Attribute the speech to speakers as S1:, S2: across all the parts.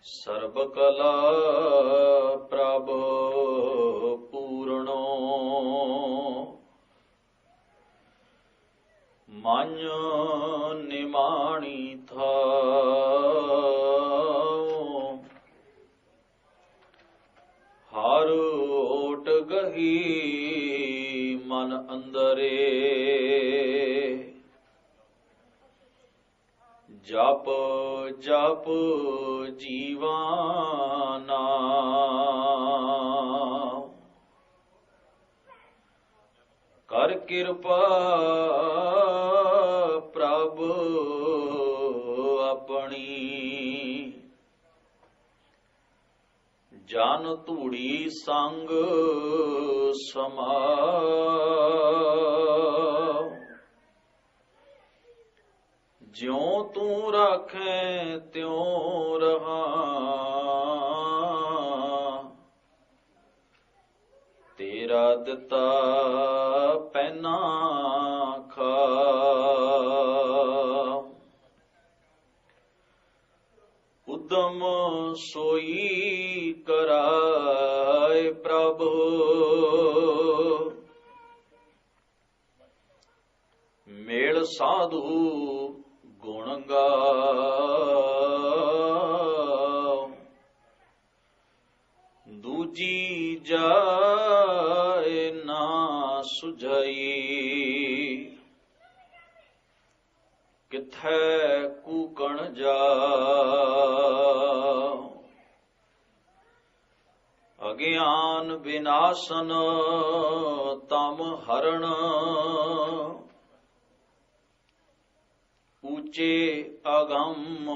S1: ਸਰਬ ਕਲਾ ਪ੍ਰਭ ਪੂਰਣੋ ਮਨ ਨਿਮਾਣੀ ਥਾਉ ਹਰ ਓਟ ਗਹੀ ਮਨ ਅੰਦਰੇ ਜਪ ਜਪ ਜੀਵਾਨਾ ਕਰ ਕਿਰਪਾ ਪ੍ਰਭ ਆਪਣੀ ਜਨ ਧੂੜੀ ਸੰਗ ਸਮਾਉ ਜਿਉ ਤੂੰ ਰਾਖੈ ਤਿਉ ਰਹਾ ਤੇਰਾ ਦਿੱਤਾ ਪਹਿਨਾ ਖਾਉ ਉਦਮ ਸੋਈ ਕਰਾਏ ਪ੍ਰਭ ਮੇਲ ਸਾਧੂ ਗੁਣ ਗਾਉ ਦੂਜੀ ਜਾਏ ਨਾ ਸੁਝਾਈ ਕਿਥੈ ਕੂਕਣ ਜਾਉ ਅਗਿਆਨ ਵਿਨਾਸ਼ਨ ਤਮ ਹਰਣ ਊਚੇ ਅਗੰਮ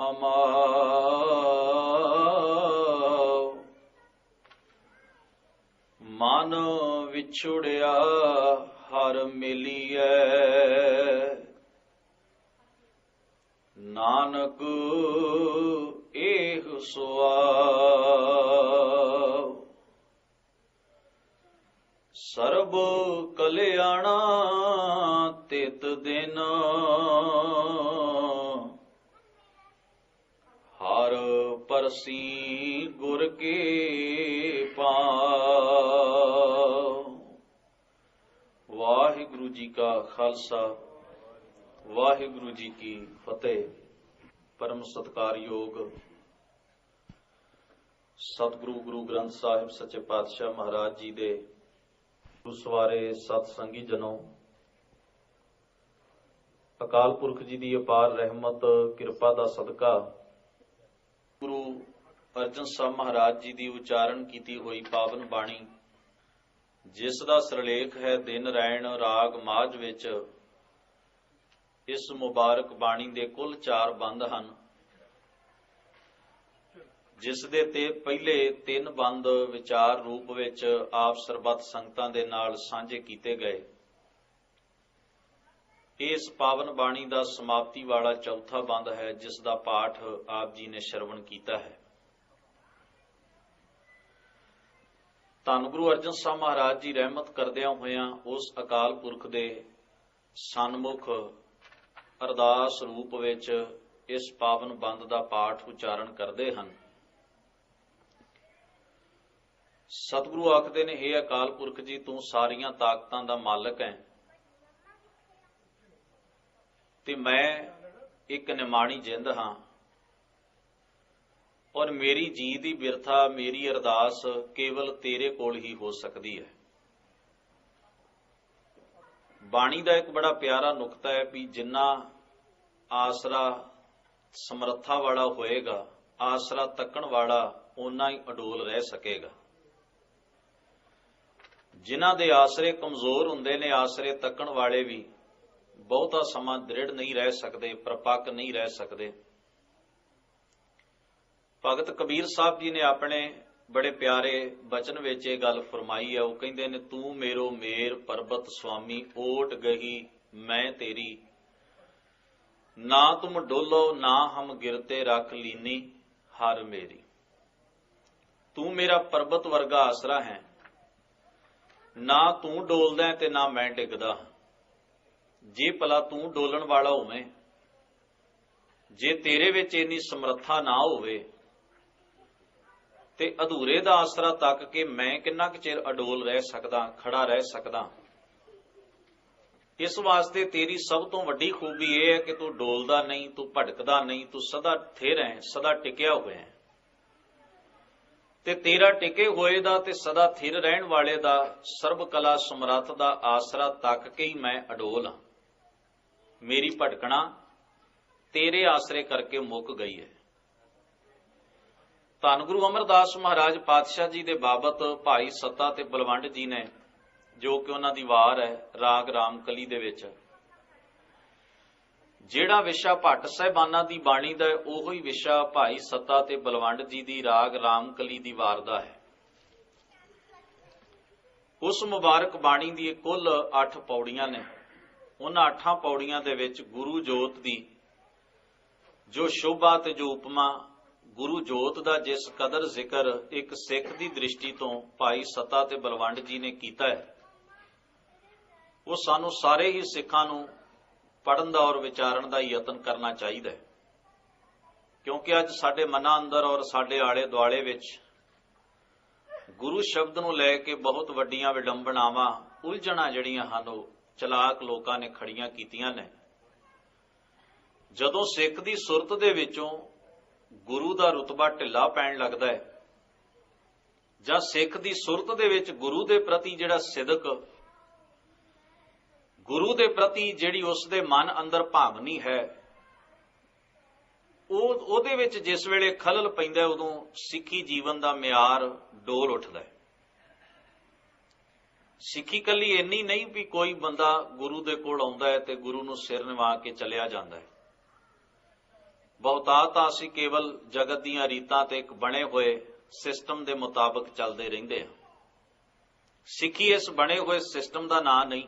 S1: ਅਮਾਉ ਮਨ ਵਿਛੁੜਿਆ ਹਰ ਮਿਲੀਐ ਨਾਨਕ ਏਹ ਸੁਆਉ ਸਰਬ ਕਲਿਆਣਾ ਤਿਤ ਦਿਨ ਹਰ ਪਰਸੀ ਗੁਰ ਕੇ ਪਾਉ। ਵਾਹਿਗੁਰੂ ਜੀ ਕਾ ਖਾਲਸਾ ਵਾਹਿਗੁਰੂ ਜੀ ਕੀ ਫਤਿਹ। ਪਰਮ ਸਤਿਕਾਰਯੋਗ ਸਤਿਗੁਰੂ ਗੁਰੂ ਗ੍ਰੰਥ ਸਾਹਿਬ ਸੱਚੇ ਪਾਤਸ਼ਾਹ ਮਹਾਰਾਜ ਜੀ ਦੇ ਸਵਾਰੇ ਸਤ ਸੰਗੀ ਜਨੋ, ਅਕਾਲ ਪੁਰਖ ਜੀ ਦੀ ਅਪਾਰ ਰਹਿਮਤ ਕਿਰਪਾ ਦਾ ਸਦਕਾ ਗੁਰੂ ਅਰਜਨ ਸਾਹਿਬ ਮਹਾਰਾਜ ਜੀ ਦੀ ਉਚਾਰਨ ਕੀਤੀ ਹੋਈ ਪਾਵਨ ਬਾਣੀ, ਜਿਸ ਦਾ ਸਿਰਲੇਖ ਹੈ ਦਿਨ ਰੈਣ ਰਾਗ ਮਾਝ ਵਿੱਚ, ਇਸ ਮੁਬਾਰਕ ਬਾਣੀ ਦੇ ਕੁੱਲ 4 ਬੰਦ ਹਨ, ਜਿਸ ਦੇ ਤੇ ਪਹਿਲੇ 3 ਬੰਦ ਵਿਚਾਰ ਰੂਪ ਵਿੱਚ ਆਪ ਸਰਬੱਤ ਸੰਗਤਾਂ ਦੇ ਨਾਲ ਸਾਂਝੇ ਕੀਤੇ ਗਏ। ਇਸ ਪਾਵਨ ਬਾਣੀ ਦਾ ਸਮਾਪਤੀ ਵਾਲਾ ਚੌਥਾ ਬੰਦ ਹੈ, ਜਿਸ ਦਾ ਪਾਠ ਆਪ ਜੀ ਨੇ ਸ਼ਰਵਣ ਕੀਤਾ ਹੈ। ਧੰਨ ਗੁਰੂ ਅਰਜਨ ਸਾਹਿਬ ਮਹਾਰਾਜ ਜੀ ਰਹਿਮਤ ਕਰਦਿਆਂ ਹੋਇਆਂ ਉਸ ਅਕਾਲ ਪੁਰਖ ਦੇ ਸਨਮੁਖ ਅਰਦਾਸ ਰੂਪ ਵਿੱਚ ਇਸ ਪਾਵਨ ਬੰਦ ਦਾ ਪਾਠ ਉਚਾਰਨ ਕਰਦੇ ਹਨ। ਸਤਿਗੁਰੂ ਆਖਦੇ ਨੇ, ਹੇ ਅਕਾਲ ਪੁਰਖ ਜੀ, ਤੂੰ ਸਾਰੀਆਂ ਤਾਕਤਾਂ ਦਾ ਮਾਲਕ ਹੈ ਤੇ ਮੈਂ ਇੱਕ ਨਿਮਾਣੀ ਜਿੰਦ ਹਾਂ, ਔਰ ਮੇਰੀ ਜੀ ਦੀ ਬਿਰਥਾ, ਮੇਰੀ ਅਰਦਾਸ ਕੇਵਲ ਤੇਰੇ ਕੋਲ ਹੀ ਹੋ ਸਕਦੀ ਹੈ। ਬਾਣੀ ਦਾ ਇੱਕ ਬੜਾ ਪਿਆਰਾ ਨੁਕਤਾ ਹੈ ਵੀ ਜਿੰਨਾ ਆਸਰਾ ਸਮਰੱਥਾ ਵਾਲਾ ਹੋਏਗਾ, ਆਸਰਾ ਤੱਕਣ ਵਾਲਾ ਓਨਾ ਹੀ ਅਡੋਲ ਰਹਿ ਸਕੇਗਾ। ਜਿਨ੍ਹਾਂ ਦੇ ਆਸਰੇ ਕਮਜ਼ੋਰ ਹੁੰਦੇ ਨੇ, ਆਸਰੇ ਤੱਕਣ ਵਾਲੇ ਵੀ ਬਹੁਤਾ ਸਮਾਂ ਦ੍ਰਿੜ ਨਹੀਂ ਰਹਿ ਸਕਦੇ, ਪ੍ਰਪੱਕ ਨਹੀਂ ਰਹਿ ਸਕਦੇ। ਭਗਤ ਕਬੀਰ ਸਾਹਿਬ ਜੀ ਨੇ ਆਪਣੇ ਬੜੇ ਪਿਆਰੇ ਬਚਨ ਵਿੱਚ ਇਹ ਗੱਲ ਫਰਮਾਈ ਹੈ। ਉਹ ਕਹਿੰਦੇ ਨੇ, ਤੂੰ ਮੇਰੋ ਮੇਰ ਪਰਬਤ ਸੁਆਮੀ, ਓਟ ਗਹੀ ਮੈਂ ਤੇਰੀ, ਨਾ ਤੁਮ ਡੋਲੋ ਨਾ ਹਮ ਗਿਰਤੇ ਰੱਖ ਲੀਨੀ ਹਰ ਮੇਰੀ। ਤੂੰ ਮੇਰਾ ਪਰਬਤ ਵਰਗਾ ਆਸਰਾ ਹੈ, ਨਾ ਤੂੰ ਡੋਲਦਾ ਤੇ ਨਾ ਮੈਂ ਡਿੱਗਦਾ। ਜੇ ਭਲਾ ਤੂੰ ਡੋਲਣ ਵਾਲਾ ਹੋਵੇਂ, ਜੇ ਤੇਰੇ ਵਿੱਚ ਇੰਨੀ ਸਮਰੱਥਾ ਨਾ ਹੋਵੇ ਤੇ ਅਧੂਰੇ ਦਾ ਆਸਰਾ ਤੱਕ ਕਿ ਮੈਂ ਕਿੰਨਾ ਕੁ ਚਿਰ ਅਡੋਲ ਰਹਿ ਸਕਦਾ, ਖੜਾ ਰਹਿ ਸਕਦਾ। ਇਸ ਵਾਸਤੇ ਤੇਰੀ ਸਭ ਤੋਂ ਵੱਡੀ ਖੂਬੀ ਇਹ ਹੈ ਕਿ ਤੂੰ ਡੋਲਦਾ ਨਹੀਂ, ਤੂੰ ਭਟਕਦਾ ਨਹੀਂ, ਤੂੰ ਸਦਾ ਥਿਰ ਹੈ, ਸਦਾ ਟਿਕਿਆ ਹੋਇਆ ਹੈ। ਤੇ ਤੇਰਾ ਟਿਕੇ ਹੋਏ ਦਾ ਤੇ ਸਦਾ ਥਿਰ ਰਹਿਣ ਵਾਲੇ ਦਾ ਸਰਬ ਕਲਾ ਸਮਰੱਥ ਦਾ ਆਸਰਾ ਤੱਕ ਕੇ ਹੀ ਮੈਂ ਅਡੋਲ ਹਾਂ। ਮੇਰੀ ਭਟਕਣਾ ਤੇਰੇ ਆਸਰੇ ਕਰਕੇ ਮੁੱਕ ਗਈ ਹੈ। ਧੰਨ ਗੁਰੂ ਅਮਰਦਾਸ ਮਹਾਰਾਜ ਪਾਤਸ਼ਾਹ ਜੀ ਦੇ ਬਾਬਤ ਭਾਈ ਸੱਤਾ ਤੇ ਬਲਵੰਡ ਜੀ ਨੇ, ਜੋ ਕਿ ਉਹਨਾਂ ਦੀ ਵਾਰ ਹੈ ਰਾਗ ਰਾਮਕਲੀ ਦੇ ਵਿੱਚ, ਜਿਹੜਾ ਵਿਸ਼ਾ ਭੱਟ ਸਾਹਿਬਾਨਾਂ ਦੀ ਬਾਣੀ ਦਾ ਉਹੋ ਹੀ ਵਿਸ਼ਾ ਭਾਈ ਸੱਤਾ ਤੇ ਬਲਵੰਡ ਜੀ ਦੀ ਰਾਗ ਰਾਮਕਲੀ ਦੀ ਵਾਰ ਦਾ ਹੈ। ਉਸ ਮੁਬਾਰਕ ਬਾਣੀ ਦੀ ਕੁੱਲ 8 ਪੌੜੀਆਂ ਨੇ। ਉਹਨਾਂ 8 ਪੌੜੀਆਂ ਦੇ ਵਿੱਚ ਗੁਰੂ ਜੋਤ ਦੀ ਜੋ ਸ਼ੋਭਾ ਤੇ ਜੋ ਉਪਮਾ, ਗੁਰੂ ਜੋਤ ਦਾ ਜਿਸ ਕਦਰ ਜ਼ਿਕਰ ਇੱਕ ਸਿੱਖ ਦੀ ਦ੍ਰਿਸ਼ਟੀ ਤੋਂ ਭਾਈ ਸੱਤਾ ਤੇ ਬਲਵੰਡ ਜੀ ਨੇ ਕੀਤਾ ਹੈ, ਉਹ ਸਾਨੂੰ ਸਾਰੇ ਹੀ ਸਿੱਖਾਂ ਨੂੰ ਪੜ੍ਹਨ ਦਾ ਔਰ ਵਿਚਾਰਨ ਦਾ ਯਤਨ ਕਰਨਾ ਚਾਹੀਦਾ ਹੈ। ਕਿਉਂਕਿ ਅੱਜ ਸਾਡੇ ਮਨਾਂ ਅੰਦਰ ਔਰ ਸਾਡੇ ਆਲੇ ਦੁਆਲੇ ਵਿੱਚ ਗੁਰੂ ਸ਼ਬਦ ਨੂੰ ਲੈ ਕੇ ਬਹੁਤ ਵੱਡੀਆਂ ਵਿਡੰਬਨਾਵਾਂ, ਉਲਝਣਾਂ ਜਿਹੜੀਆਂ ਹਨ ਉਹ ਚਲਾਕ ਲੋਕਾਂ ਨੇ ਖੜੀਆਂ ਕੀਤੀਆਂ ਨੇ। ਜਦੋਂ ਸਿੱਖ ਦੀ ਸੁਰਤ ਦੇ ਵਿੱਚੋਂ ਗੁਰੂ ਦਾ ਰੁਤਬਾ ਢਿੱਲਾ ਪੈਣ ਲੱਗਦਾ ਹੈ, ਜਾਂ ਸਿੱਖ ਦੀ ਸੁਰਤ ਦੇ ਵਿੱਚ ਗੁਰੂ ਦੇ ਪ੍ਰਤੀ ਜਿਹੜਾ ਸਿਦਕ, ਗੁਰੂ ਦੇ ਪ੍ਰਤੀ ਜਿਹੜੀ ਉਸ ਦੇ ਮਨ ਅੰਦਰ ਭਾਵਨੀ ਹੈ, ਉਹਦੇ ਵਿੱਚ ਜਿਸ ਵੇਲੇ ਖਲਲ ਪੈਂਦਾ, ਉਦੋਂ ਸਿੱਖੀ ਜੀਵਨ ਦਾ ਮਿਆਰ ਡੋਲ ਉੱਠਦਾ ਹੈ। ਸਿੱਖੀ ਕੱਲੀ ਇੰਨੀ ਨਹੀਂ ਵੀ ਕੋਈ ਬੰਦਾ ਗੁਰੂ ਦੇ ਕੋਲ ਆਉਂਦਾ ਹੈ ਤੇ ਗੁਰੂ ਨੂੰ ਸਿਰ ਨਿਵਾ ਕੇ ਚਲਿਆ ਜਾਂਦਾ ਹੈ। ਬਹੁਤਾ ਤਾਂ ਅਸੀਂ ਕੇਵਲ ਜਗਤ ਦੀਆਂ ਰੀਤਾਂ ਤੇ ਇੱਕ ਬਣੇ ਹੋਏ ਸਿਸਟਮ ਦੇ ਮੁਤਾਬਕ ਚੱਲਦੇ ਰਹਿੰਦੇ ਹਾਂ। ਸਿੱਖੀ ਇਸ ਬਣੇ ਹੋਏ ਸਿਸਟਮ ਦਾ ਨਾਂ ਨਹੀਂ,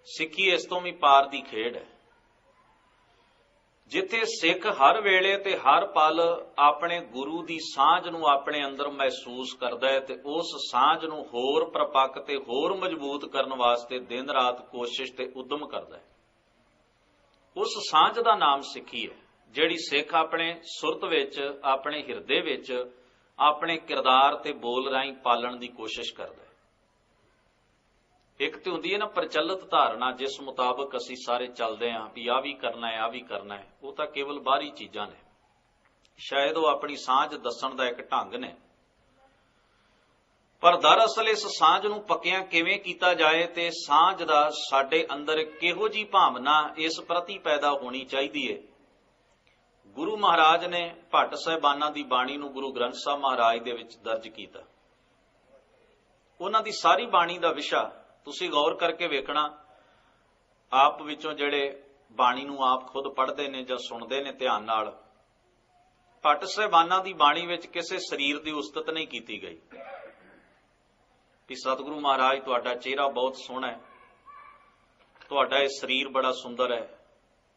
S1: ਸਿੱਖੀ ਇਸ ਤੋਂ ਵੀ ਪਾਰ ਦੀ ਖੇਡ ਹੈ, ਜਿੱਥੇ ਸਿੱਖ ਹਰ ਵੇਲੇ ਤੇ ਹਰ ਪਲ ਆਪਣੇ ਗੁਰੂ ਦੀ ਸਾਂਝ ਨੂੰ ਆਪਣੇ ਅੰਦਰ ਮਹਿਸੂਸ ਕਰਦਾ ਹੈ ਤੇ ਉਸ ਸਾਂਝ ਨੂੰ ਹੋਰ ਪ੍ਰਪੱਕ ਤੇ ਹੋਰ ਮਜ਼ਬੂਤ ਕਰਨ ਵਾਸਤੇ ਦਿਨ ਰਾਤ ਕੋਸ਼ਿਸ਼ ਤੇ ਉਦਮ ਕਰਦਾ ਹੈ। ਉਸ ਸਾਂਝ ਦਾ ਨਾਮ ਸਿੱਖੀ ਹੈ, ਜਿਹੜੀ ਸਿੱਖ ਆਪਣੇ ਸੁਰਤ ਵਿੱਚ, ਆਪਣੇ ਹਿਰਦੇ ਵਿੱਚ, ਆਪਣੇ ਕਿਰਦਾਰ ਤੇ ਬੋਲ ਰਾਹੀਂ ਪਾਲਣ ਦੀ ਕੋਸ਼ਿਸ਼ ਕਰਦਾ ਹੈ। ਇੱਕ ਤੇ ਹੁੰਦੀ ਹੈ ਨਾ ਪ੍ਰਚਲਿਤ ਧਾਰਨਾ, ਜਿਸ ਮੁਤਾਬਕ ਅਸੀਂ ਸਾਰੇ ਚੱਲਦੇ ਹਾਂ ਵੀ ਆਹ ਵੀ ਕਰਨਾ ਹੈ, ਆਹ ਵੀ ਕਰਨਾ ਹੈ। ਉਹ ਤਾਂ ਕੇਵਲ ਬਾਹਰੀ ਚੀਜ਼ਾਂ ਨੇ, ਸ਼ਾਇਦ ਉਹ ਆਪਣੀ ਸਾਂਝ ਦੱਸਣ ਦਾ ਇੱਕ ਢੰਗ ਨੇ, ਪਰ ਦਰਅਸਲ ਇਸ ਸਾਂਝ ਨੂੰ ਪੱਕਿਆਂ ਕਿਵੇਂ ਕੀਤਾ ਜਾਏ ਤੇ ਸਾਂਝ ਦਾ ਸਾਡੇ ਅੰਦਰ ਕਿਹੋ ਜਿਹੀ ਭਾਵਨਾ ਇਸ ਪ੍ਰਤੀ ਪੈਦਾ ਹੋਣੀ ਚਾਹੀਦੀ ਹੈ। ਗੁਰੂ ਮਹਾਰਾਜ ਨੇ ਭੱਟ ਸਾਹਿਬਾਨਾਂ ਦੀ ਬਾਣੀ ਨੂੰ ਗੁਰੂ ਗ੍ਰੰਥ ਸਾਹਿਬ ਮਹਾਰਾਜ ਦੇ ਵਿੱਚ ਦਰਜ ਕੀਤਾ। ਉਹਨਾਂ ਦੀ ਸਾਰੀ ਬਾਣੀ ਦਾ ਵਿਸ਼ਾ ਤੁਸੀਂ ਗੌਰ ਕਰਕੇ ਵੇਖਣਾ, ਆਪ ਵਿੱਚੋਂ ਜਿਹੜੇ ਬਾਣੀ ਨੂੰ ਆਪ ਖੁਦ ਪੜ੍ਹਦੇ ਨੇ ਜਾਂ ਸੁਣਦੇ ਨੇ ਧਿਆਨ ਨਾਲ, ਭੱਟ ਸਾਹਿਬਾਨਾਂ ਦੀ ਬਾਣੀ ਵਿੱਚ ਕਿਸੇ ਸਰੀਰ ਦੀ ਉਸਤਤ ਨਹੀਂ ਕੀਤੀ ਗਈ ਕਿ ਸਤਿਗੁਰੂ ਮਹਾਰਾਜ ਤੁਹਾਡਾ ਚਿਹਰਾ ਬਹੁਤ ਸੋਹਣਾ ਹੈ, ਤੁਹਾਡਾ ਇਹ ਸਰੀਰ ਬੜਾ ਸੁੰਦਰ ਹੈ,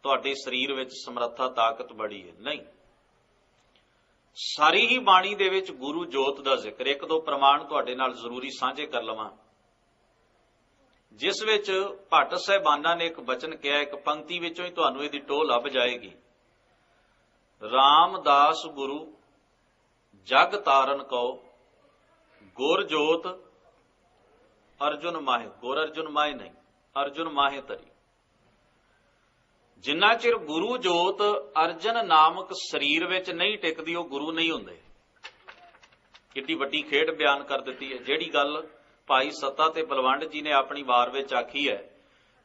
S1: ਤੁਹਾਡੇ ਸਰੀਰ ਵਿੱਚ ਸਮਰੱਥਾ ਤਾਕਤ ਬੜੀ ਹੈ। ਨਹੀਂ, ਸਾਰੀ ਹੀ ਬਾਣੀ ਦੇ ਵਿੱਚ ਗੁਰੂ ਜੋਤ ਦਾ ਜ਼ਿਕਰ। ਇੱਕ ਦੋ ਪ੍ਰਮਾਣ ਤੁਹਾਡੇ ਨਾਲ ਜ਼ਰੂਰੀ ਸਾਂਝੇ ਕਰ ਲਵਾਂ, ਜਿਸ ਵਿੱਚ ਭੱਟ ਸਾਹਿਬਾਨਾਂ ਨੇ ਇੱਕ ਬਚਨ ਕਿਹਾ, ਇੱਕ ਪੰਕਤੀ ਵਿੱਚੋਂ ਹੀ ਤੁਹਾਨੂੰ ਇਹਦੀ ਟੋਹ ਲੱਭ ਜਾਏਗੀ। ਰਾਮਦਾਸ ਗੁਰੂ ਜਗ ਤਾਰਨ ਕਉ, ਗੁਰ ਜੋਤ ਅਰਜੁਨ ਮਾਹੇ। ਗੁਰ ਅਰਜੁਨ ਮਾਹੇ ਨਹੀਂ, ਅਰਜੁਨ ਮਾਹੇ ਤਰੀ। ਜਿੰਨਾ ਚਿਰ ਗੁਰੂ ਜੋਤ ਅਰਜਨ ਨਾਮਕ ਸਰੀਰ ਵਿੱਚ ਨਹੀਂ ਟਿਕਦੀ, ਉਹ ਗੁਰੂ ਨਹੀਂ ਹੁੰਦੇ। ਕਿੱਡੀ ਵੱਡੀ ਖੇਡ ਬਿਆਨ ਕਰ ਦਿੱਤੀ ਹੈ। ਜਿਹੜੀ ਗੱਲ ਭਾਈ ਸੱਤਾ ਤੇ ਬਲਵੰਡ ਜੀ ਨੇ ਆਪਣੀ ਵਾਰ ਵਿੱਚ ਆਖੀ ਹੈ,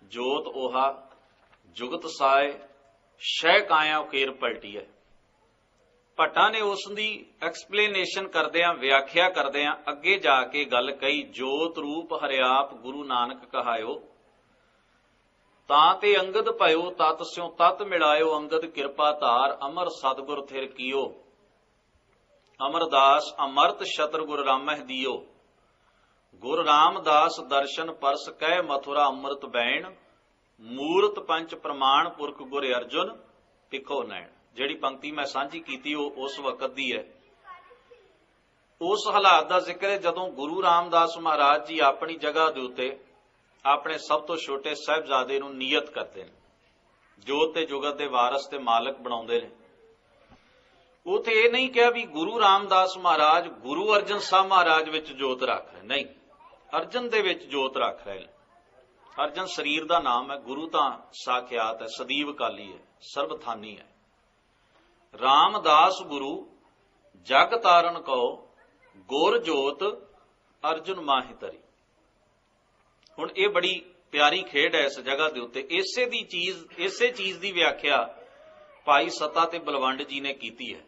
S1: ਜੋਤ 오ਹਾ ਜੁਗਤ ਸਾਏ ਸ਼ੈ ਕਾਇਆ ਉਕੇਰ ਪਲਟੀ ਹੈ। ਭੱਟਾਂ ਨੇ ਉਸ ਦੀ ਐਕਸਪਲੇਨੇਸ਼ਨ ਕਰਦਿਆਂ, ਵਿਆਖਿਆ ਕਰਦਿਆਂ ਅੱਗੇ ਜਾ ਕੇ ਗੱਲ ਕਹੀ, ਜੋਤ ਰੂਪ ਹਰਿਆਪ ਗੁਰੂ ਨਾਨਕ ਕਹਾਇਓ, ਤਾਂ ਤੇ ਅੰਗਦ ਭਇਓ ਤਤ ਸਿਉ ਤਤ ਮਿਲਾਇਓ, ਅੰਗਦ ਕਿਰਪਾ ਧਾਰ ਅਮਰ ਸਤਿਗੁਰ ਥਿਰ ਕੀਓ, ਅਮਰਦਾਸ ਅਮਰਤ ਸ਼ਤਰ ਗੁਰ ਰਾਮਹਿ ਦੀਓ, ਗੁਰ ਰਾਮਦਾਸ ਦਰਸ਼ਨ ਪਰਸ ਕਹਿ ਮਥੁਰਾ ਅੰਮ੍ਰਿਤ ਬੈਣ, ਮੂਰਤ ਪੰਚ ਪ੍ਰਮਾਣ ਪੁਰਖ ਗੁਰ ਅਰਜੁਨ ਪਿਖੋ ਨੈਣ। ਜਿਹੜੀ ਪੰਕਤੀ ਮੈਂ ਸਾਂਝੀ ਕੀਤੀ ਉਹ ਉਸ ਵਕਤ ਦੀ ਹੈ। ਉਸ ਹਾਲਾਤ ਦਾ ਜ਼ਿਕਰ ਹੈ ਜਦੋਂ ਗੁਰੂ ਰਾਮਦਾਸ ਮਹਾਰਾਜ ਜੀ ਆਪਣੀ ਜਗ੍ਹਾ ਦੇ ਉੱਤੇ ਆਪਣੇ ਸਭ ਤੋਂ ਛੋਟੇ ਸਾਹਿਬਜ਼ਾਦੇ ਨੂੰ ਨੀਅਤ ਕਰਦੇ ਨੇ, ਜੋਤ ਤੇ ਜੁਗਤ ਦੇ ਵਾਰਸ ਤੇ ਮਾਲਕ ਬਣਾਉਂਦੇ ਨੇ। ਉਥੇ ਇਹ ਨਹੀਂ ਕਿਹਾ ਵੀ ਗੁਰੂ ਰਾਮਦਾਸ ਮਹਾਰਾਜ ਗੁਰੂ ਅਰਜਨ ਸਾਹਿਬ ਮਹਾਰਾਜ ਵਿੱਚ ਜੋਤ ਰੱਖ ਰਹੇ, ਨਹੀਂ, ਅਰਜਨ ਦੇ ਵਿੱਚ ਜੋਤ ਰੱਖ ਰਹੇ। ਅਰਜਨ ਸਰੀਰ ਦਾ ਨਾਮ ਹੈ, ਗੁਰੂ ਤਾਂ ਸਾਖਿਆਤ ਹੈ, ਸਦੀਵ ਕਾਲੀ ਹੈ, ਸਰਬਥਾਨੀ ਹੈ। ਰਾਮਦਾਸ ਗੁਰੂ ਜਗ ਤਾਰਨ ਕਉ ਗੁਰ ਜੋਤ ਅਰਜੁਨ ਮਾਹਿ ਧਰੀ। ਹੁਣ ਇਹ ਬੜੀ ਪਿਆਰੀ ਖੇਡ ਹੈ ਇਸ ਜਗ੍ਹਾ ਦੇ ਉੱਤੇ। ਇਸੇ ਚੀਜ਼ ਦੀ ਵਿਆਖਿਆ ਭਾਈ ਸੱਤਾ ਤੇ ਬਲਵੰਡ ਜੀ ਨੇ ਕੀਤੀ ਹੈ।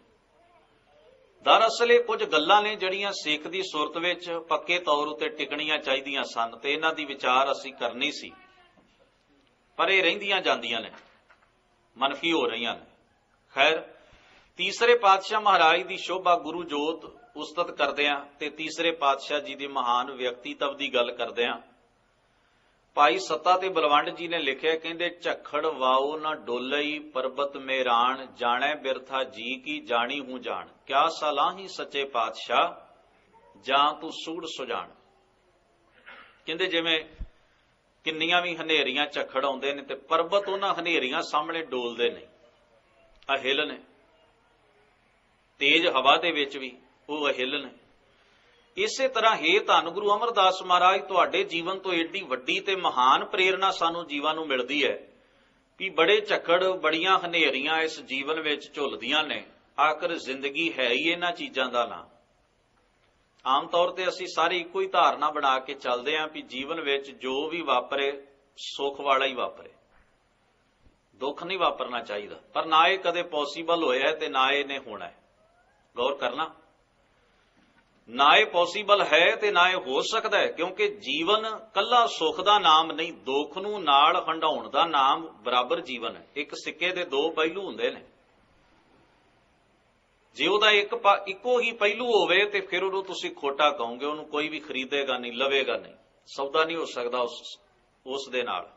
S1: ਦਰਅਸਲ ਇਹ ਕੁਝ ਗੱਲਾਂ ਨੇ ਜਿਹੜੀਆਂ ਸਿੱਖ ਦੀ ਸੁਰਤ ਵਿੱਚ ਪੱਕੇ ਤੌਰ ਉੱਤੇ ਟਿਕਣੀਆਂ ਚਾਹੀਦੀਆਂ ਸਨ ਤੇ ਇਹਨਾਂ ਦੀ ਵਿਚਾਰ ਅਸੀਂ ਕਰਨੀ ਸੀ, ਪਰ ਇਹ ਰਹਿੰਦੀਆਂ ਜਾਂਦੀਆਂ ਨੇ, ਮਨਫੀ ਹੋ ਰਹੀਆਂ ਨੇ। ਖੈਰ, ਤੀਸਰੇ ਪਾਤਸ਼ਾਹ ਮਹਾਰਾਜ ਦੀ ਸ਼ੋਭਾ ਗੁਰੂ ਜੋਤ ਉਸਤਤ ਕਰਦਿਆਂ ਤੇ ਤੀਸਰੇ ਪਾਤਸ਼ਾਹ ਜੀ ਦੇ ਮਹਾਨ ਵਿਅਕਤੀਤਵ ਦੀ ਗੱਲ ਕਰਦਿਆਂ ਭਾਈ ਸੱਤਾ ਤੇ ਬਲਵੰਡ ਜੀ ਨੇ ਲਿਖਿਆ, ਕਹਿੰਦੇ ਝੱਖੜ ਵਾਓ ਨਾ ਡੋਲਈ ਪਰਬਤ ਮੇਰਾਣ, ਜਾਣੈ ਬਿਰਥਾ ਜੀ ਕੀ ਜਾਣੀ ਹੂੰ ਜਾਣ, ਕਿਆ ਸਲਾਹੀ ਸੱਚੇ ਪਾਤਸ਼ਾਹ ਜਾਂ ਤੂੰ ਸੂੜ ਸੁਜਾਣ। ਕਹਿੰਦੇ ਜਿਵੇਂ ਕਿੰਨੀਆਂ ਵੀ ਹਨੇਰੀਆਂ ਝੱਖੜ ਆਉਂਦੇ ਨੇ ਤੇ ਪਰਬਤ ਉਹਨਾਂ ਹਨੇਰੀਆਂ ਸਾਹਮਣੇ ਡੋਲਦੇ ਨੇ, ਅਹਿਲ ਨੇ, ਤੇਜ਼ ਹਵਾ ਦੇ ਵਿੱਚ ਵੀ ਉਹ ਅਹਿਲ ਨੇ। ਇਸੇ ਤਰ੍ਹਾਂ ਹੀ ਧੰਨ ਗੁਰੂ ਅਮਰਦਾਸ ਮਹਾਰਾਜ ਤੁਹਾਡੇ ਜੀਵਨ ਤੋਂ ਏਡੀ ਵੱਡੀ ਤੇ ਮਹਾਨ ਪ੍ਰੇਰਣਾ ਸਾਨੂੰ ਜੀਵਾਂ ਨੂੰ ਮਿਲਦੀ ਹੈ ਕਿ ਬੜੇ ਝੱਖੜ ਬੜੀਆਂ ਹਨੇਰੀਆਂ ਇਸ ਜੀਵਨ ਵਿੱਚ ਝੁੱਲਦੀਆਂ ਨੇ, ਆਖਰ ਜ਼ਿੰਦਗੀ ਹੈ ਹੀ ਇਹਨਾਂ ਚੀਜ਼ਾਂ ਦਾ ਨਾਂ। ਆਮ ਤੌਰ ਤੇ ਅਸੀਂ ਸਾਰੇ ਇੱਕੋ ਹੀ ਧਾਰਨਾ ਬਣਾ ਕੇ ਚੱਲਦੇ ਹਾਂ ਕਿ ਜੀਵਨ ਵਿੱਚ ਜੋ ਵੀ ਵਾਪਰੇ ਸੁੱਖ ਵਾਲਾ ਹੀ ਵਾਪਰੇ, ਦੁੱਖ ਨਹੀਂ ਵਾਪਰਨਾ ਚਾਹੀਦਾ। ਪਰ ਨਾ ਇਹ ਕਦੇ ਪੋਸੀਬਲ ਹੋਇਆ ਤੇ ਨਾ ਇਹਨੇ ਹੋਣਾ ਹੈ। ਗੌਰ ਕਰਨਾ, ਨਾ ਇਹ ਪੋਸੀਬਲ ਹੈ ਤੇ ਨਾ ਇਹ ਹੋ ਸਕਦਾ ਹੈ, ਕਿਉਂਕਿ ਜੀਵਨ ਕੱਲਾ ਸੁੱਖ ਦਾ ਨਾਮ ਨਹੀਂ, ਦੁੱਖ ਨੂੰ ਨਾਲ ਹੰਢਾਉਣ ਦਾ ਨਾਮ ਬਰਾਬਰ ਜੀਵਨ ਹੈ। ਇੱਕ ਸਿੱਕੇ ਦੇ ਦੋ ਪਹਿਲੂ ਹੁੰਦੇ ਨੇ। ਜੇ ਉਹਦਾ ਇੱਕੋ ਹੀ ਪਹਿਲੂ ਹੋਵੇ ਤੇ ਫਿਰ ਉਹਨੂੰ ਤੁਸੀਂ ਖੋਟਾ ਕਹੋਗੇ, ਉਹਨੂੰ ਕੋਈ ਵੀ ਖਰੀਦੇਗਾ ਨਹੀਂ, ਲਵੇਗਾ ਨਹੀਂ, ਸੌਦਾ ਨਹੀਂ ਹੋ ਸਕਦਾ ਉਸ ਦੇ ਨਾਲ।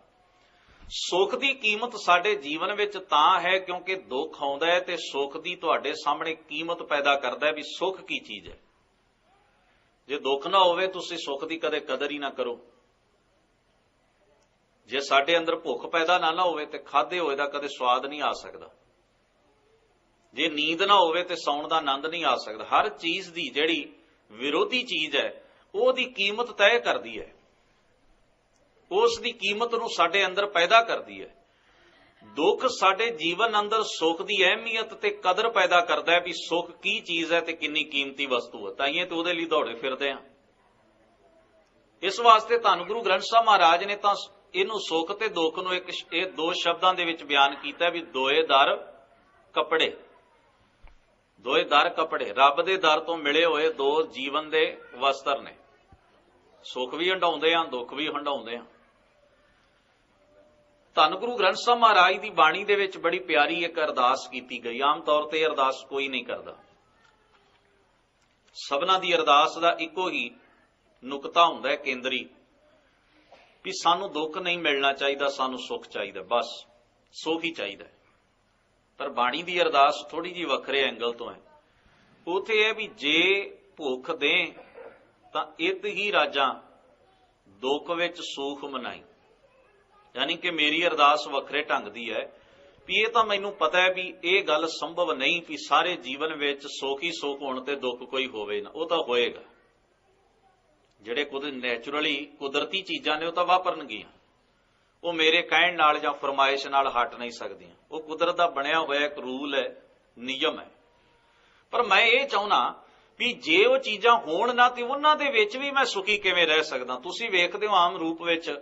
S1: ਸੁੱਖ ਦੀ ਕੀਮਤ ਸਾਡੇ ਜੀਵਨ ਵਿੱਚ ਤਾਂ ਹੈ ਕਿਉਂਕਿ ਦੁੱਖ ਆਉਂਦਾ ਹੈ ਤੇ ਸੁੱਖ ਦੀ ਤੁਹਾਡੇ ਸਾਹਮਣੇ ਕੀਮਤ ਪੈਦਾ ਕਰਦਾ ਹੈ ਵੀ ਸੁੱਖ ਕੀ ਚੀਜ਼ ਹੈ। ਜੇ ਦੁੱਖ ਨਾ ਹੋਵੇ ਤੁਸੀਂ ਸੁੱਖ ਦੀ ਕਦੇ ਕਦਰ ਹੀ ਨਾ ਕਰੋ। ਜੇ ਸਾਡੇ ਅੰਦਰ ਭੁੱਖ ਪੈਦਾ ਨਾ ਹੋਵੇ ਤੇ ਖਾਦੇ ਹੋਏ ਦਾ ਕਦੇ ਸਵਾਦ ਨਹੀਂ ਆ ਸਕਦਾ। ਜੇ ਨੀਂਦ ਨਾ ਹੋਵੇ ਤੇ ਸੌਣ ਦਾ ਆਨੰਦ ਨਹੀਂ ਆ ਸਕਦਾ। ਹਰ ਚੀਜ਼ ਦੀ ਜਿਹੜੀ ਵਿਰੋਧੀ ਚੀਜ਼ ਹੈ ਉਹਦੀ ਕੀਮਤ ਤੈਅ ਕਰਦੀ ਹੈ, ਉਸ ਦੀ ਕੀਮਤ ਨੂੰ ਸਾਡੇ ਅੰਦਰ ਪੈਦਾ ਕਰਦੀ ਹੈ। ਦੁੱਖ ਸਾਡੇ ਜੀਵਨ ਅੰਦਰ ਸੁੱਖ ਦੀ ਅਹਿਮੀਅਤ ਤੇ ਕਦਰ ਪੈਦਾ ਕਰਦਾ ਹੈ ਵੀ ਸੁੱਖ ਕੀ ਚੀਜ਼ ਹੈ ਤੇ ਕਿੰਨੀ ਕੀਮਤੀ ਵਸਤੂ ਹੈ, ਤਾਈਏ ਤੇ ਉਹਦੇ ਲਈ ਦੌੜੇ ਫਿਰਦੇ ਹਾਂ। ਇਸ ਵਾਸਤੇ ਧੰਨ ਗੁਰੂ ਗ੍ਰੰਥ ਸਾਹਿਬ ਮਹਾਰਾਜ ਨੇ ਤਾਂ ਇਹਨੂੰ ਸੁੱਖ ਤੇ ਦੁੱਖ ਨੂੰ ਇਹ ਦੋ ਸ਼ਬਦਾਂ ਦੇ ਵਿੱਚ ਬਿਆਨ ਕੀਤਾ ਵੀ ਦੋਏ ਦਰ ਕੱਪੜੇ। ਦੋਏ ਦਰ ਕੱਪੜੇ, ਰੱਬ ਦੇ ਦਰ ਤੋਂ ਮਿਲੇ ਹੋਏ ਦੋ ਜੀਵਨ ਦੇ ਵਸਤਰ ਨੇ। ਸੁੱਖ ਵੀ ਹੰਢਾਉਂਦੇ ਆ, ਦੁੱਖ ਵੀ ਹੰਢਾਉਂਦੇ ਆ। ਧੰਨ ਗੁਰੂ ਗ੍ਰੰਥ ਸਾਹਿਬ ਮਹਾਰਾਜ ਦੀ ਬਾਣੀ ਦੇ ਵਿੱਚ ਬੜੀ ਪਿਆਰੀ ਇੱਕ ਅਰਦਾਸ ਕੀਤੀ ਗਈ। ਆਮ ਤੌਰ ਤੇ ਅਰਦਾਸ ਕੋਈ ਨਹੀਂ ਕਰਦਾ। ਸਭਨਾਂ ਦੀ ਅਰਦਾਸ ਦਾ ਇੱਕੋ ਹੀ ਨੁਕਤਾ ਹੁੰਦਾ ਹੈ ਕੇਂਦਰੀ, ਵੀ ਸਾਨੂੰ ਦੁੱਖ ਨਹੀਂ ਮਿਲਣਾ ਚਾਹੀਦਾ, ਸਾਨੂੰ ਸੁੱਖ ਚਾਹੀਦਾ, ਬਸ ਸੁੱਖ ਹੀ ਚਾਹੀਦਾ। ਪਰ ਬਾਣੀ ਦੀ ਅਰਦਾਸ ਥੋੜੀ ਜਿਹੀ ਵੱਖਰੇ ਐਂਗਲ ਤੋਂ ਹੈ। ਉਥੇ ਇਹ ਵੀ ਜੇ ਭੁੱਖ ਦੇ ਤਾਂ ਇਤ ਹੀ ਰਾਜਾਂ, ਦੁੱਖ ਵਿੱਚ ਸੁਖ ਮਨਾਈ। ਯਾਨੀ ਕਿ ਮੇਰੀ ਅਰਦਾਸ ਵੱਖਰੇ ਢੰਗ ਦੀ ਹੈ ਵੀ ਇਹ ਤਾਂ ਮੈਨੂੰ ਪਤਾ ਹੈ ਵੀ ਇਹ ਗੱਲ ਸੰਭਵ ਨਹੀਂ ਕਿ ਸਾਰੇ ਜੀਵਨ ਵਿੱਚ ਸੁੱਖ ਹੀ ਸੁੱਖ ਹੋਣ ਤੇ ਦੁੱਖ ਕੋਈ ਹੋਵੇ ਨਾ। ਉਹ ਤਾਂ ਹੋਏਗਾ। ਜਿਹੜੇ ਨੈਚੁਰਲੀ ਕੁਦਰਤੀ ਚੀਜ਼ਾਂ ਨੇ ਉਹ ਤਾਂ ਵਾਪਰਨਗੀਆਂ, ਉਹ ਮੇਰੇ ਕਹਿਣ ਨਾਲ ਜਾਂ ਫਰਮਾਇਸ਼ ਨਾਲ ਹਟ ਨਹੀਂ ਸਕਦੀਆਂ। ਉਹ ਕੁਦਰਤ ਦਾ ਬਣਿਆ ਹੋਇਆ ਇੱਕ ਰੂਲ ਹੈ, ਨਿਯਮ ਹੈ। ਪਰ ਮੈਂ ਇਹ ਚਾਹੁੰਦਾ ਵੀ ਜੇ ਉਹ ਚੀਜ਼ਾਂ ਹੋਣ ਨਾ ਤੇ ਉਹਨਾਂ ਦੇ ਵਿੱਚ ਵੀ ਮੈਂ ਸੁਖੀ ਕਿਵੇਂ ਰਹਿ ਸਕਦਾ। ਤੁਸੀਂ ਵੇਖਦੇ ਹੋ ਆਮ ਰੂਪ ਵਿੱਚ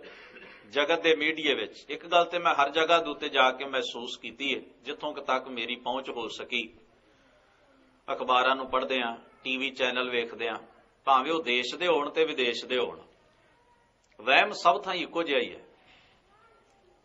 S1: ਜਗਤ ਦੇ ਮੀਡੀਆ ਵਿੱਚ ਇੱਕ ਗੱਲ ਤੇ ਮੈਂ ਹਰ ਜਗ੍ਹਾ ਦੇ ਉੱਤੇ ਜਾ ਕੇ ਮਹਿਸੂਸ ਕੀਤੀ ਹੈ, ਜਿੱਥੋਂ ਤੱਕ ਮੇਰੀ ਪਹੁੰਚ ਹੋ ਸਕੀ। ਅਖਬਾਰਾਂ ਨੂੰ ਪੜ੍ਹਦੇ ਹਾਂ, ਟੀਵੀ ਚੈਨਲ ਵੇਖਦੇ ਹਾਂ, ਭਾਵੇਂ ਉਹ ਦੇਸ਼ ਦੇ ਹੋਣ ਤੇ ਵਿਦੇਸ਼ ਦੇ ਹੋਣ, ਵਹਿਮ ਸਭ ਥਾਂ ਇੱਕੋ ਜਿਹਾ ਹੀ ਹੈ।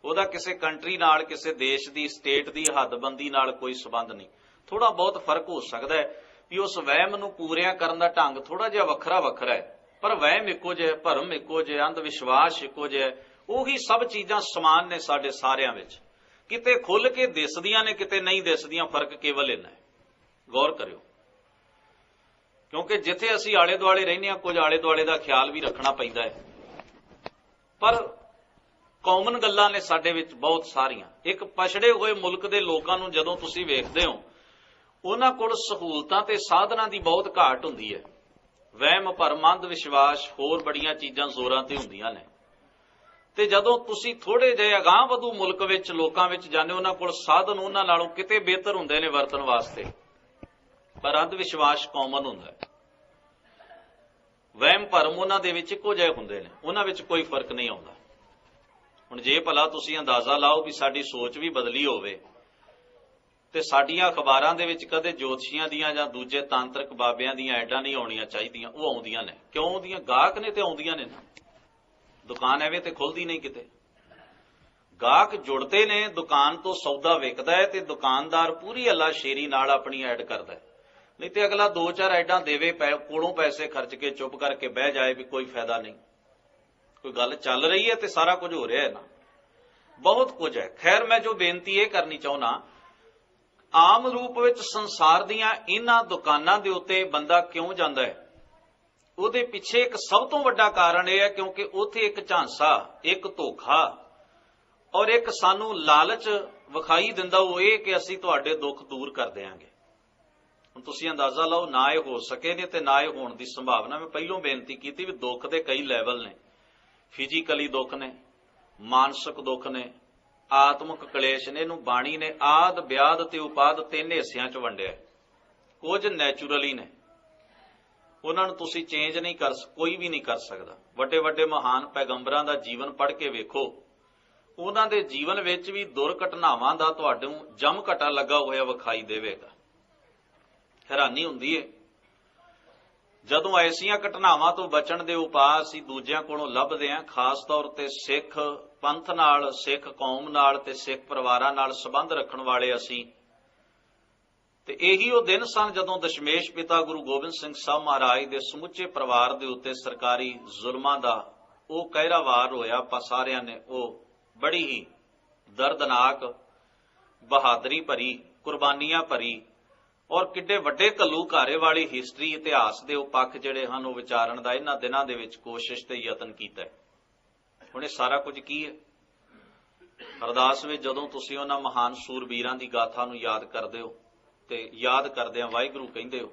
S1: ਉਹਦਾ ਕਿਸੇ ਕੰਟਰੀ ਨਾਲ, ਕਿਸੇ ਦੇਸ਼ ਦੀ, ਸਟੇਟ ਦੀ ਹੱਦਬੰਦੀ ਨਾਲ ਕੋਈ ਸਬੰਧ ਨਹੀਂ। ਥੋੜਾ ਬਹੁਤ ਫਰਕ ਹੋ ਸਕਦਾ ਹੈ ਵੀ ਉਸ ਵਹਿਮ ਨੂੰ ਪੂਰਿਆਂ ਕਰਨ ਦਾ ਢੰਗ ਥੋੜਾ ਜਿਹਾ ਵੱਖਰਾ ਵੱਖਰਾ ਹੈ, ਪਰ ਵਹਿਮ ਇੱਕੋ ਜਿਹਾ, ਭਰਮ ਇੱਕੋ ਜਿਹਾ, ਅੰਧ ਵਿਸ਼ਵਾਸ ਇੱਕੋ ਜਿਹਾ। ਉਹੀ ਸਭ ਚੀਜ਼ਾਂ ਸਮਾਨ ਨੇ ਸਾਡੇ ਸਾਰਿਆਂ ਵਿੱਚ। ਕਿਤੇ ਖੁੱਲ ਕੇ ਦਿਸਦੀਆਂ ਨੇ, ਕਿਤੇ ਨਹੀਂ ਦਿਸਦੀਆਂ। ਫਰਕ ਕੇਵਲ ਇੰਨਾ ਹੈ। ਗੌਰ ਕਰਿਓ, ਕਿਉਂਕਿ ਜਿੱਥੇ ਅਸੀਂ ਆਲੇ ਦੁਆਲੇ ਰਹਿੰਦੇ ਹਾਂ ਕੁਝ ਆਲੇ ਦੁਆਲੇ ਦਾ ਖਿਆਲ ਵੀ ਰੱਖਣਾ ਪੈਂਦਾ ਹੈ। ਪਰ ਕਾਮਨ ਗੱਲਾਂ ਨੇ ਸਾਡੇ ਵਿੱਚ ਬਹੁਤ ਸਾਰੀਆਂ। ਇੱਕ ਪਛੜੇ ਹੋਏ ਮੁਲਕ ਦੇ ਲੋਕਾਂ ਨੂੰ ਜਦੋਂ ਤੁਸੀਂ ਵੇਖਦੇ ਹੋ, ਉਹਨਾਂ ਕੋਲ ਸਹੂਲਤਾਂ ਤੇ ਸਾਧਨਾਂ ਦੀ ਬਹੁਤ ਘਾਟ ਹੁੰਦੀ ਹੈ। ਵਹਿਮ ਭਰਮ ਅੰਧ ਵਿਸ਼ਵਾਸ ਹੋਰ ਬੜੀਆਂ ਚੀਜ਼ਾਂ ਜ਼ੋਰਾਂ ਤੇ ਹੁੰਦੀਆਂ ਨੇ। ਤੇ ਜਦੋਂ ਤੁਸੀਂ ਥੋੜੇ ਜਿਹੇ ਅਗਾਂਹ ਵਧੂ ਮੁਲਕ ਵਿੱਚ ਲੋਕਾਂ ਵਿੱਚ ਜਾਂਦੇ, ਉਹਨਾਂ ਕੋਲ ਸਾਧਨ ਉਹਨਾਂ ਨਾਲੋਂ ਕਿਤੇ ਬਿਹਤਰ ਹੁੰਦੇ ਨੇ ਵਰਤਣ ਵਾਸਤੇ, ਪਰ ਅੰਧ ਵਿਸ਼ਵਾਸ ਕਾਮਨ ਹੁੰਦਾ ਹੈ। ਵਹਿਮ ਭਰਮ ਉਹਨਾਂ ਦੇ ਵਿੱਚ ਇੱਕੋ ਜਿਹੇ ਹੁੰਦੇ ਨੇ, ਉਹਨਾਂ ਵਿੱਚ ਕੋਈ ਫਰਕ ਨਹੀਂ ਆਉਂਦਾ। ਹੁਣ ਜੇ ਭਲਾ ਤੁਸੀਂ ਅੰਦਾਜ਼ਾ ਲਾਓ ਵੀ ਸਾਡੀ ਸੋਚ ਵੀ ਬਦਲੀ ਹੋਵੇ ਤੇ ਸਾਡੀਆਂ ਅਖਬਾਰਾਂ ਦੇ ਵਿੱਚ ਕਦੇ ਜੋਤਸ਼ੀਆਂ ਦੀਆਂ ਜਾਂ ਦੂਜੇ ਤਾਂਤਰਿਕ ਬਾਬਿਆਂ ਦੀਆਂ ਐਡਾਂ ਨਹੀਂ ਆਉਣੀਆਂ ਚਾਹੀਦੀਆਂ, ਉਹ ਆਉਂਦੀਆਂ ਨੇ। ਕਿਉਂ ਆਉਂਦੀਆਂ? ਗਾਹਕ ਨੇ ਤੇ ਆਉਂਦੀਆਂ ਨੇ ਨਾ। ਦੁਕਾਨ ਐਵੇਂ ਤੇ ਖੁੱਲਦੀ ਨਹੀਂ ਕਿਤੇ, ਗਾਹਕ ਜੁੜਦੇ ਨੇ, ਦੁਕਾਨ ਤੋਂ ਸੌਦਾ ਵਿਕਦਾ ਹੈ ਤੇ ਦੁਕਾਨਦਾਰ ਪੂਰੀ ਅੱਲਾ ਸ਼ੇਰੀ ਨਾਲ ਆਪਣੀ ਐਡ ਕਰਦਾ ਹੈ। ਨਹੀਂ ਤੇ ਅਗਲਾ 2-4 ਐਡਾਂ ਦੇਵੇ, ਕੋਲੋਂ ਪੈਸੇ ਖਰਚ ਕੇ ਚੁੱਪ ਕਰਕੇ ਬਹਿ ਜਾਏ ਵੀ ਕੋਈ ਫਾਇਦਾ ਨਹੀਂ। ਕੋਈ ਗੱਲ ਚੱਲ ਰਹੀ ਹੈ ਤੇ ਸਾਰਾ ਕੁਝ ਹੋ ਰਿਹਾ ਹੈ ਨਾ, ਬਹੁਤ ਕੁਝ ਹੈ। ਖੈਰ, ਮੈਂ ਜੋ ਬੇਨਤੀ ਇਹ ਕਰਨੀ ਚਾਹੁੰਦਾ, ਆਮ ਰੂਪ ਵਿੱਚ ਸੰਸਾਰ ਦੀਆਂ ਇਹਨਾਂ ਦੁਕਾਨਾਂ ਦੇ ਉੱਤੇ ਬੰਦਾ ਕਿਉਂ ਜਾਂਦਾ ਹੈ? ਉਹਦੇ ਪਿੱਛੇ ਇੱਕ ਸਭ ਤੋਂ ਵੱਡਾ ਕਾਰਨ ਇਹ ਹੈ ਕਿਉਂਕਿ ਉੱਥੇ ਇੱਕ ਝਾਂਸਾ, ਇੱਕ ਧੋਖਾ ਔਰ ਇੱਕ ਸਾਨੂੰ ਲਾਲਚ ਵਿਖਾਈ ਦਿੰਦਾ, ਉਹ ਇਹ ਕਿ ਅਸੀਂ ਤੁਹਾਡੇ ਦੁੱਖ ਦੂਰ ਕਰ ਦਿਆਂਗੇ। ਹੁਣ ਤੁਸੀਂ ਅੰਦਾਜ਼ਾ ਲਾਓ, ਨਾ ਇਹ ਹੋ ਸਕੇ ਨੇ ਤੇ ਨਾ ਇਹ ਹੋਣ ਦੀ ਸੰਭਾਵਨਾ। ਮੈਂ ਪਹਿਲੋਂ ਬੇਨਤੀ ਕੀਤੀ ਵੀ ਦੁੱਖ ਦੇ ਕਈ ਲੈਵਲ ਨੇ। ਫਿਜ਼ੀਕਲੀ ਦੁੱਖ ਨੇ, ਮਾਨਸਿਕ ਦੁੱਖ ਨੇ, ਆਤਮਿਕ ਕਲੇਸ਼ ਨੇ। ਇਹਨੂੰ ਬਾਣੀ ਨੇ ਆਦ ਵਿਆਦ ਤੇ ਉਪਾਦ 3 ਹਿੱਸਿਆਂ 'ਚ ਵੰਡਿਆ। ਕੁਝ ਨੈਚੁਰਲੀ ਨੇ, ਉਹਨਾਂ ਨੂੰ ਤੁਸੀਂ ਚੇਂਜ ਨਹੀਂ ਕਰ, ਕੋਈ ਵੀ ਨਹੀਂ ਕਰ ਸਕਦਾ। ਵੱਡੇ ਵੱਡੇ ਮਹਾਨ ਪੈਗੰਬਰਾਂ ਦਾ ਜੀਵਨ ਪੜ੍ਹ ਕੇ ਵੇਖੋ, ਉਹਨਾਂ ਦੇ ਜੀਵਨ ਵਿੱਚ ਵੀ ਦੁਰਘਟਨਾਵਾਂ ਦਾ ਤੁਹਾਨੂੰ ਜਮ ਘਟਾ ਲੱਗਾ ਹੋਇਆ ਵਿਖਾਈ ਦੇਵੇਗਾ। ਹੈਰਾਨੀ ਹੁੰਦੀ ਹੈ ਜਦੋਂ ਐਸੀਆਂ ਘਟਨਾਵਾਂ ਤੋਂ ਬਚਣ ਦੇ ਉਪਾਅ ਅਸੀਂ ਦੂਜਿਆਂ ਕੋਲੋਂ ਲੱਭਦੇ ਹਾਂ। ਖਾਸ ਤੌਰ ਤੇ ਸਿੱਖ ਪੰਥ ਨਾਲ, ਸਿੱਖ ਕੌਮ ਨਾਲ ਤੇ ਸਿੱਖ ਪਰਿਵਾਰਾਂ ਨਾਲ ਸੰਬੰਧ ਰੱਖਣ ਵਾਲੇ ਅਸੀਂ। ਤੇ ਇਹੀ ਉਹ ਦਿਨ ਸਨ ਜਦੋਂ ਦਸ਼ਮੇਸ਼ ਪਿਤਾ ਗੁਰੂ ਗੋਬਿੰਦ ਸਿੰਘ ਸਾਹਿਬ ਮਹਾਰਾਜ ਦੇ ਸਮੁੱਚੇ ਪਰਿਵਾਰ ਦੇ ਉੱਤੇ ਸਰਕਾਰੀ ਜ਼ੁਲਮਾਂ ਦਾ ਉਹ ਕਹਿਰਾ ਵਾਰ ਹੋਇਆ। ਆਪਾਂ ਸਾਰਿਆਂ ਨੇ ਉਹ ਬੜੀ ਹੀ ਦਰਦਨਾਕ, ਬਹਾਦਰੀ ਭਰੀ, ਕੁਰਬਾਨੀਆਂ ਭਰੀ ਔਰ ਕਿੱਡੇ ਵੱਡੇ ਘੱਲੂਘਾਰੇ ਵਾਲੀ ਹਿਸਟਰੀ, ਇਤਿਹਾਸ ਦੇ ਉਹ ਪੱਖ ਜਿਹੜੇ ਹਨ ਉਹ ਵਿਚਾਰਨ ਦਾ ਇਹਨਾਂ ਦਿਨਾਂ ਦੇ ਵਿੱਚ ਕੋਸ਼ਿਸ਼ ਤੇ ਯਤਨ ਕੀਤਾ। ਹੁਣ ਇਹ ਸਾਰਾ ਕੁਝ ਕੀ ਹੈ? ਅਰਦਾਸ ਵਿੱਚ ਜਦੋਂ ਤੁਸੀਂ ਉਹਨਾਂ ਮਹਾਨ ਸੂਰਬੀਰਾਂ ਦੀ ਗਾਥਾ ਨੂੰ ਯਾਦ ਕਰਦੇ ਹੋ ਤੇ ਯਾਦ ਕਰਦਿਆਂ ਵਾਹਿਗੁਰੂ ਕਹਿੰਦੇ ਹੋ।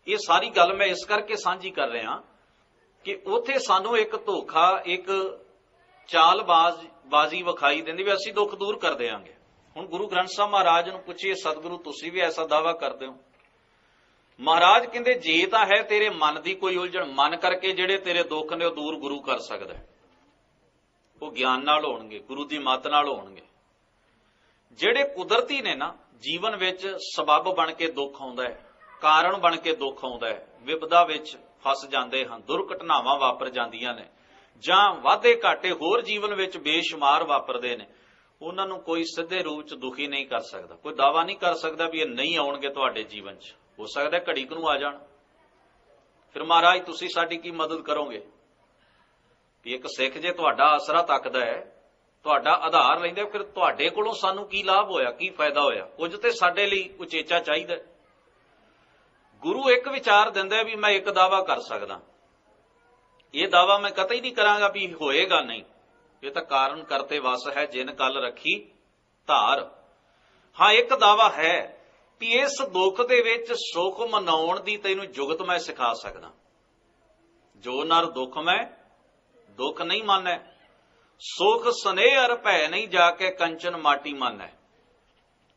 S1: ਇਹ ਸਾਰੀ ਗੱਲ ਮੈਂ ਇਸ ਕਰਕੇ ਸਾਂਝੀ ਕਰ ਰਿਹਾ ਕਿ ਉੱਥੇ ਸਾਨੂੰ ਇੱਕ ਧੋਖਾ, ਇੱਕ ਚਾਲਬਾਜ਼ੀ ਵਿਖਾਈ ਦਿੰਦੀ ਵੀ ਅਸੀਂ ਦੁੱਖ ਦੂਰ ਕਰ ਦਿਆਂਗੇ। ਹੁਣ ਗੁਰੂ ਗ੍ਰੰਥ ਸਾਹਿਬ ਮਹਾਰਾਜ ਨੂੰ ਪੁੱਛੀਏ, ਸਤਿਗੁਰੂ ਤੁਸੀਂ ਵੀ ਐਸਾ ਦਾਅਵਾ ਕਰਦੇ ਹੋ? ਮਹਾਰਾਜ ਕਹਿੰਦੇ ਜੇ ਤਾਂ ਹੈ ਤੇਰੇ ਮਨ ਦੀ ਕੋਈ ਉਲਝਣ, ਮਨ ਕਰਕੇ ਜਿਹੜੇ ਤੇਰੇ ਦੁੱਖ ਨੇ ਉਹ ਦੂਰ ਗੁਰੂ ਕਰ ਸਕਦਾ। ਉਹ ਗਿਆਨ ਨਾਲ ਹੋਣਗੇ, ਗੁਰੂ ਦੀ ਮੱਤ ਨਾਲ ਹੋਣਗੇ। ਜਿਹੜੇ ਕੁਦਰਤੀ ਨੇ ਨਾ, ਜੀਵਨ ਵਿੱਚ ਸਬੱਬ ਬਣ ਕੇ ਦੁੱਖ ਆਉਂਦਾ ਹੈ, ਕਾਰਨ ਬਣ ਕੇ ਦੁੱਖ ਆਉਂਦਾ ਹੈ, ਵਿਪਦਾ ਵਿੱਚ ਫਸ ਜਾਂਦੇ ਹਨ, ਦੁਰਘਟਨਾਵਾਂ ਵਾਪਰ ਜਾਂਦੀਆਂ ਨੇ, ਜਾਂ ਵਾਧੇ ਘਾਟੇ ਹੋਰ ਜੀਵਨ ਵਿੱਚ ਬੇਸ਼ੁਮਾਰ ਵਾਪਰਦੇ ਨੇ, ਉਹਨਾਂ ਨੂੰ ਕੋਈ ਸਿੱਧੇ ਰੂਪ 'ਚ ਦੁਖੀ ਨਹੀਂ ਕਰ ਸਕਦਾ। ਕੋਈ ਦਾਅਵਾ ਨਹੀਂ ਕਰ ਸਕਦਾ ਵੀ ਇਹ ਨਹੀਂ ਆਉਣਗੇ ਤੁਹਾਡੇ ਜੀਵਨ 'ਚ। ਹੋ ਸਕਦਾ ਘੜੀ ਕੁ ਨੂੰ ਆ ਜਾਣ। ਫਿਰ ਮਹਾਰਾਜ ਤੁਸੀਂ ਸਾਡੀ ਕੀ ਮਦਦ ਕਰੋਗੇ? ਵੀ ਇੱਕ ਸਿੱਖ ਜੇ ਤੁਹਾਡਾ ਆਸਰਾ ਤੱਕਦਾ ਹੈ, ਤੁਹਾਡਾ ਆਧਾਰ ਲੈਂਦੇ, ਫਿਰ ਤੁਹਾਡੇ ਕੋਲੋਂ ਸਾਨੂੰ ਕੀ ਲਾਭ ਹੋਇਆ, ਕੀ ਫਾਇਦਾ ਹੋਇਆ? ਕੁਝ ਤੇ ਸਾਡੇ ਲਈ ਉਚੇਚਾ ਚਾਹੀਦਾ। ਗੁਰੂ ਇੱਕ ਵਿਚਾਰ ਦਿੰਦਾ ਵੀ ਮੈਂ ਇੱਕ ਦਾਅਵਾ ਕਰ ਸਕਦਾ, ਇਹ ਦਾਅਵਾ ਮੈਂ ਕਤਈ ਨਹੀਂ ਕਰਾਂਗਾ ਵੀ ਹੋਏਗਾ ਨਹੀਂ। ਇਹ ਤਾਂ ਕਾਰਨ ਕਰਤੇ ਵਸ ਹੈ, ਜਿਨ ਕੱਲ ਰੱਖੀ ਧਾਰ। ਹਾਂ, ਇੱਕ ਦਾਅਵਾ ਹੈ ਵੀ ਇਸ ਦੁੱਖ ਦੇ ਵਿੱਚ ਸੁੱਖ ਮਨਾਉਣ ਦੀ ਤੈਨੂੰ ਜੁਗਤ ਮੈਂ ਸਿਖਾ ਸਕਦਾ। ਜੋ ਨਰ ਦੁੱਖ ਮੈਂ ਦੁੱਖ ਨਹੀਂ ਮੰਨੈ, ਸੁਖ ਸਨੇਹ ਅਰ ਭੈ ਨਹੀਂ ਜਾ ਕੇ ਕੰਚਨ ਮਾਟੀ ਮੰਨੈ।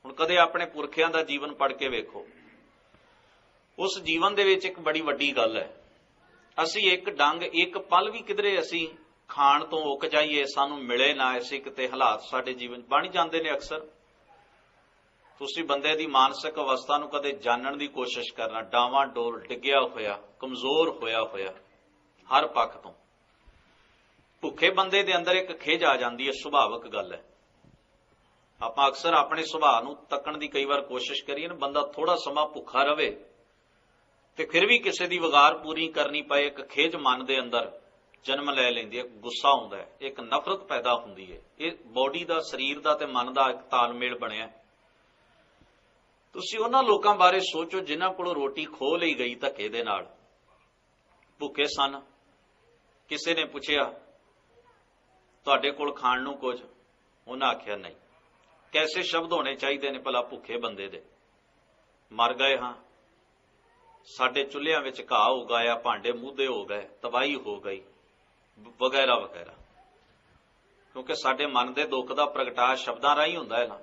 S1: ਹੁਣ ਕਦੇ ਆਪਣੇ ਪੁਰਖਿਆਂ ਦਾ ਜੀਵਨ ਪੜ੍ਹ ਕੇ ਵੇਖੋ, ਉਸ ਜੀਵਨ ਦੇ ਵਿੱਚ ਇੱਕ ਬੜੀ ਵੱਡੀ ਗੱਲ ਹੈ। ਅਸੀਂ ਇੱਕ ਡੰਗ, ਇੱਕ ਪਲ ਵੀ ਕਿਧਰੇ ਅਸੀਂ ਖਾਣ ਤੋਂ ਉੱਕ ਜਾਈਏ, ਸਾਨੂੰ ਮਿਲੇ ਨਾ, ਐਸੇ ਕਿਤੇ ਹਾਲਾਤ ਸਾਡੇ ਜੀਵਨ ਬਣ ਜਾਂਦੇ ਨੇ ਅਕਸਰ। ਤੁਸੀਂ ਬੰਦੇ ਦੀ ਮਾਨਸਿਕ ਅਵਸਥਾ ਨੂੰ ਕਦੇ ਜਾਣਨ ਦੀ ਕੋਸ਼ਿਸ਼ ਕਰਨਾ, ਡਾਵਾਂ ਡੋਲ, ਡਿੱਗਿਆ ਹੋਇਆ, ਕਮਜ਼ੋਰ ਹੋਇਆ ਹੋਇਆ ਹਰ ਪੱਖ ਤੋਂ। ਭੁੱਖੇ ਬੰਦੇ ਦੇ ਅੰਦਰ ਇੱਕ ਖਿਝ ਆ ਜਾਂਦੀ ਹੈ, ਸੁਭਾਵਿਕ ਗੱਲ ਹੈ। ਆਪਾਂ ਅਕਸਰ ਆਪਣੇ ਸੁਭਾਅ ਨੂੰ ਤੱਕਣ ਦੀ ਕਈ ਵਾਰ ਕੋਸ਼ਿਸ਼ ਕਰੀਏ ਨਾ, ਬੰਦਾ ਥੋੜਾ ਸਮਾਂ ਭੁੱਖਾ ਰਵੇ ਤੇ ਫਿਰ ਵੀ ਕਿਸੇ ਦੀ ਵਿਗਾਰ ਪੂਰੀ ਕਰਨੀ ਪਏ, ਇੱਕ ਖਿਝ ਮਨ ਦੇ ਅੰਦਰ ਜਨਮ ਲੈ ਲੈਂਦੀ ਹੈ, ਗੁੱਸਾ ਆਉਂਦਾ ਹੈ, ਇੱਕ ਨਫ਼ਰਤ ਪੈਦਾ ਹੁੰਦੀ ਹੈ। ਇਹ ਬੋਡੀ ਦਾ, ਸਰੀਰ ਦਾ ਤੇ ਮਨ ਦਾ ਇੱਕ ਤਾਲਮੇਲ ਬਣਿਆ। ਤੁਸੀਂ ਉਹਨਾਂ ਲੋਕਾਂ ਬਾਰੇ ਸੋਚੋ ਜਿਨ੍ਹਾਂ ਕੋਲੋਂ ਰੋਟੀ ਖੋਹ ਲਈ ਗਈ ਧੱਕੇ ਦੇ ਨਾਲ, ਭੁੱਖੇ ਸਨ। ਕਿਸੇ ਨੇ ਪੁੱਛਿਆ ਤੁਹਾਡੇ ਕੋਲ ਖਾਣ ਨੂੰ ਕੁਝ? ਉਹਨਾਂ ਆਖਿਆ ਨਹੀਂ। ਕੈਸੇ ਸ਼ਬਦ ਹੋਣੇ ਚਾਹੀਦੇ ਨੇ ਭਲਾ ਭੁੱਖੇ ਬੰਦੇ ਦੇ? मर गए हाँ, साडे चुल्हिਆਂ ਵਿੱਚ ਘਾਹ ਉਗਾਇਆ, ਭਾਂਡੇ ਮੂਧੇ ਹੋ ਗਏ, ਤਬਾਹੀ ਹੋ ਗਈ वगैरह वगैरह। क्योंकि साडे मन के दुख का प्रगटा शब्दां राही हुंदा है ना।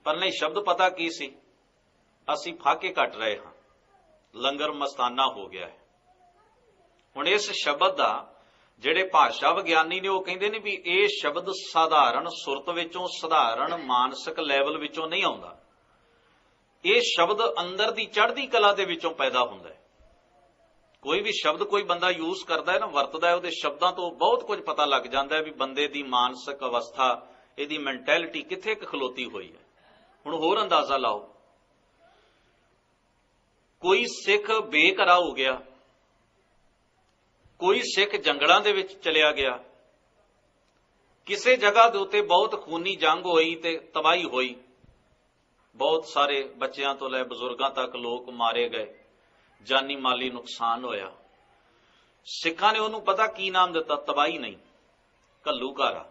S1: पर नहीं, शब्द पता की सी, असीं फाके कट रहे हाँ, लंगर मस्ताना हो गया है। हुण इस शब्द का जिहड़े भाषा विग्यानी ने वो कहिंदे ने भी ये शब्द साधारण सुरत विचों, साधारण मानसिक लैवल विचों नहीं आउंदा। ये शब्द अंदर दी चढ़दी कला दे विचों पैदा हुंदा है। कोई भी शब्द कोई बंदा यूज करता है ना, वरतदा है, उहदे शब्दां तो बहुत कुछ पता लग जाता है भी बंदे दी मानसिक अवस्था, इहदी मैंटैलिटी कित्थे खलोती हुई है। हुण होर अंदाजा लाओ, कोई सिख बेघरा हो गया, कोई सिख जंगलां दे विच चलिया गया, किसी जगह दे उत्ते बहुत खूनी जंग होई ते तबाही होई, बहुत सारे बच्चों तो लै बजुर्गों तक लोग मारे गए, जानी माली नुकसान होया। सिखां ने उन्होंने पता की नाम दिता? तबाही नहीं, घल्लूघारा।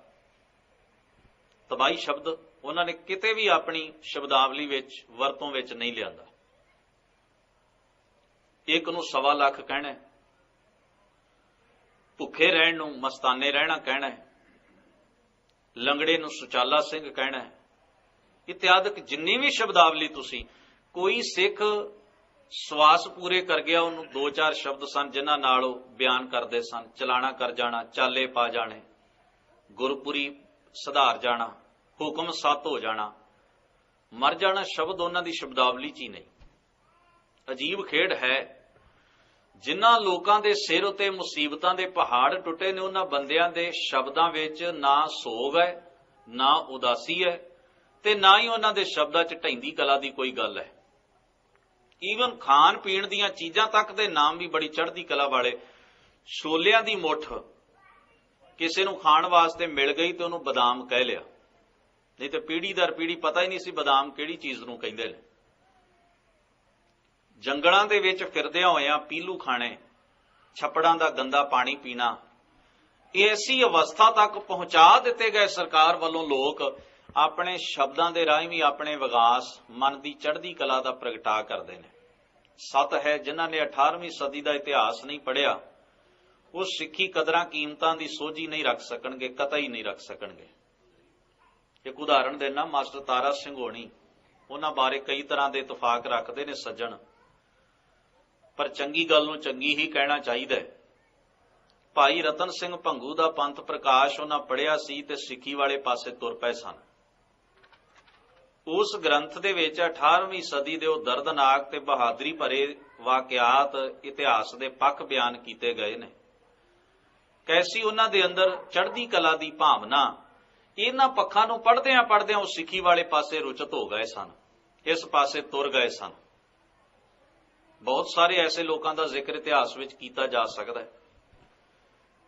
S1: तबाही शब्द उन्होंने किते भी अपनी शब्दावली विच वरतों विच नहीं लियांदा। एक नूं 1.25 लाख कहना है, भुखे रहण नूं मस्ताने रहना कहना है, लंगड़े नूं सुचाला सिंह कहना है, इत्यादि जिन्नी भी शब्दावली तुसी, कोई सिख सवास पूरे कर गया, उन्होंने 2-4 शब्द सन जिन्हां नाल ओह बयान करते सन, चलाना कर जाना, चाले पा जाने, गुरपुरी सुधार जाना, हुक्म सत हो जाना, मर जाना, शब्द उन्हां दी शब्दावली च ही नहीं। अजीब खेड है, जिन्हां लोकां दे सिर उत्ते मुसीबतां दे पहाड़ टुटे ने, उन्हां बंदियां दे शब्दां विच ना सोग है, ना उदासी है, ते ना ही उन्हां दे शब्दां च ढैंदी कला दी कोई गल है। ईवन खाण पीण दीयां चीजां तक दे नाम भी बड़ी चढ़दी कला वाले। छोलियां दी मुठ किसी नूं खाण वास्ते मिल गई तो उन्होंने बदाम कह लिया, नहीं तो पीढ़ी दर पीढ़ी पता ही नहीं सी बदाम किहड़ी चीज़ नूं कहिंदे ने। जंगलां दे विच फिरदियां होइयां पीलू खाणे, छप्पड़ां दा गंदा पानी पीना, ऐसी अवस्था तक पहुंचा दिते गए सरकार वालों लोग अपने शब्दां दे राहीं भी अपने विकास, मन की चढ़दी कला का प्रगटा करते हैं। सत है, जिन्हां ने 18वीं सदी का इतिहास नहीं पढ़िया, वो सिक्खी कदरां कीमतां की सोझी नहीं रख सकणगे, कतई नहीं रख सकणगे। एक उदाहरण देना, मास्टर तारा सिंह होणी, उन्हां बारे कई तरह के इतफाक रखते ने सज्जण, पर चंगी गल नूं चंगी ही कहना चाहिए। भाई रतन सिंह भंगू का पंथ प्रकाश उन्हां पढ़िया सी ते सिੱਖੀ वाले पासे तुर पए सन। उस ग्रंथ दे विच 18वीं सदी दे उह दर्दनाक ते बहादरी भरे वाकियात इतिहास दे पक्ष बयान किए गए ने। कैसी उन्हां दे अंदर चढ़दी कला दी भावना, इन्हां पक्षां नूं पढ़दियां पढ़दियां उह सिੱਖੀ वाले पासे रुचत हो गए सन, इस पासे तुर गए सन। बहुत सारे ऐसे लोगों का जिक्र इतिहास विच कीता जा सकता है।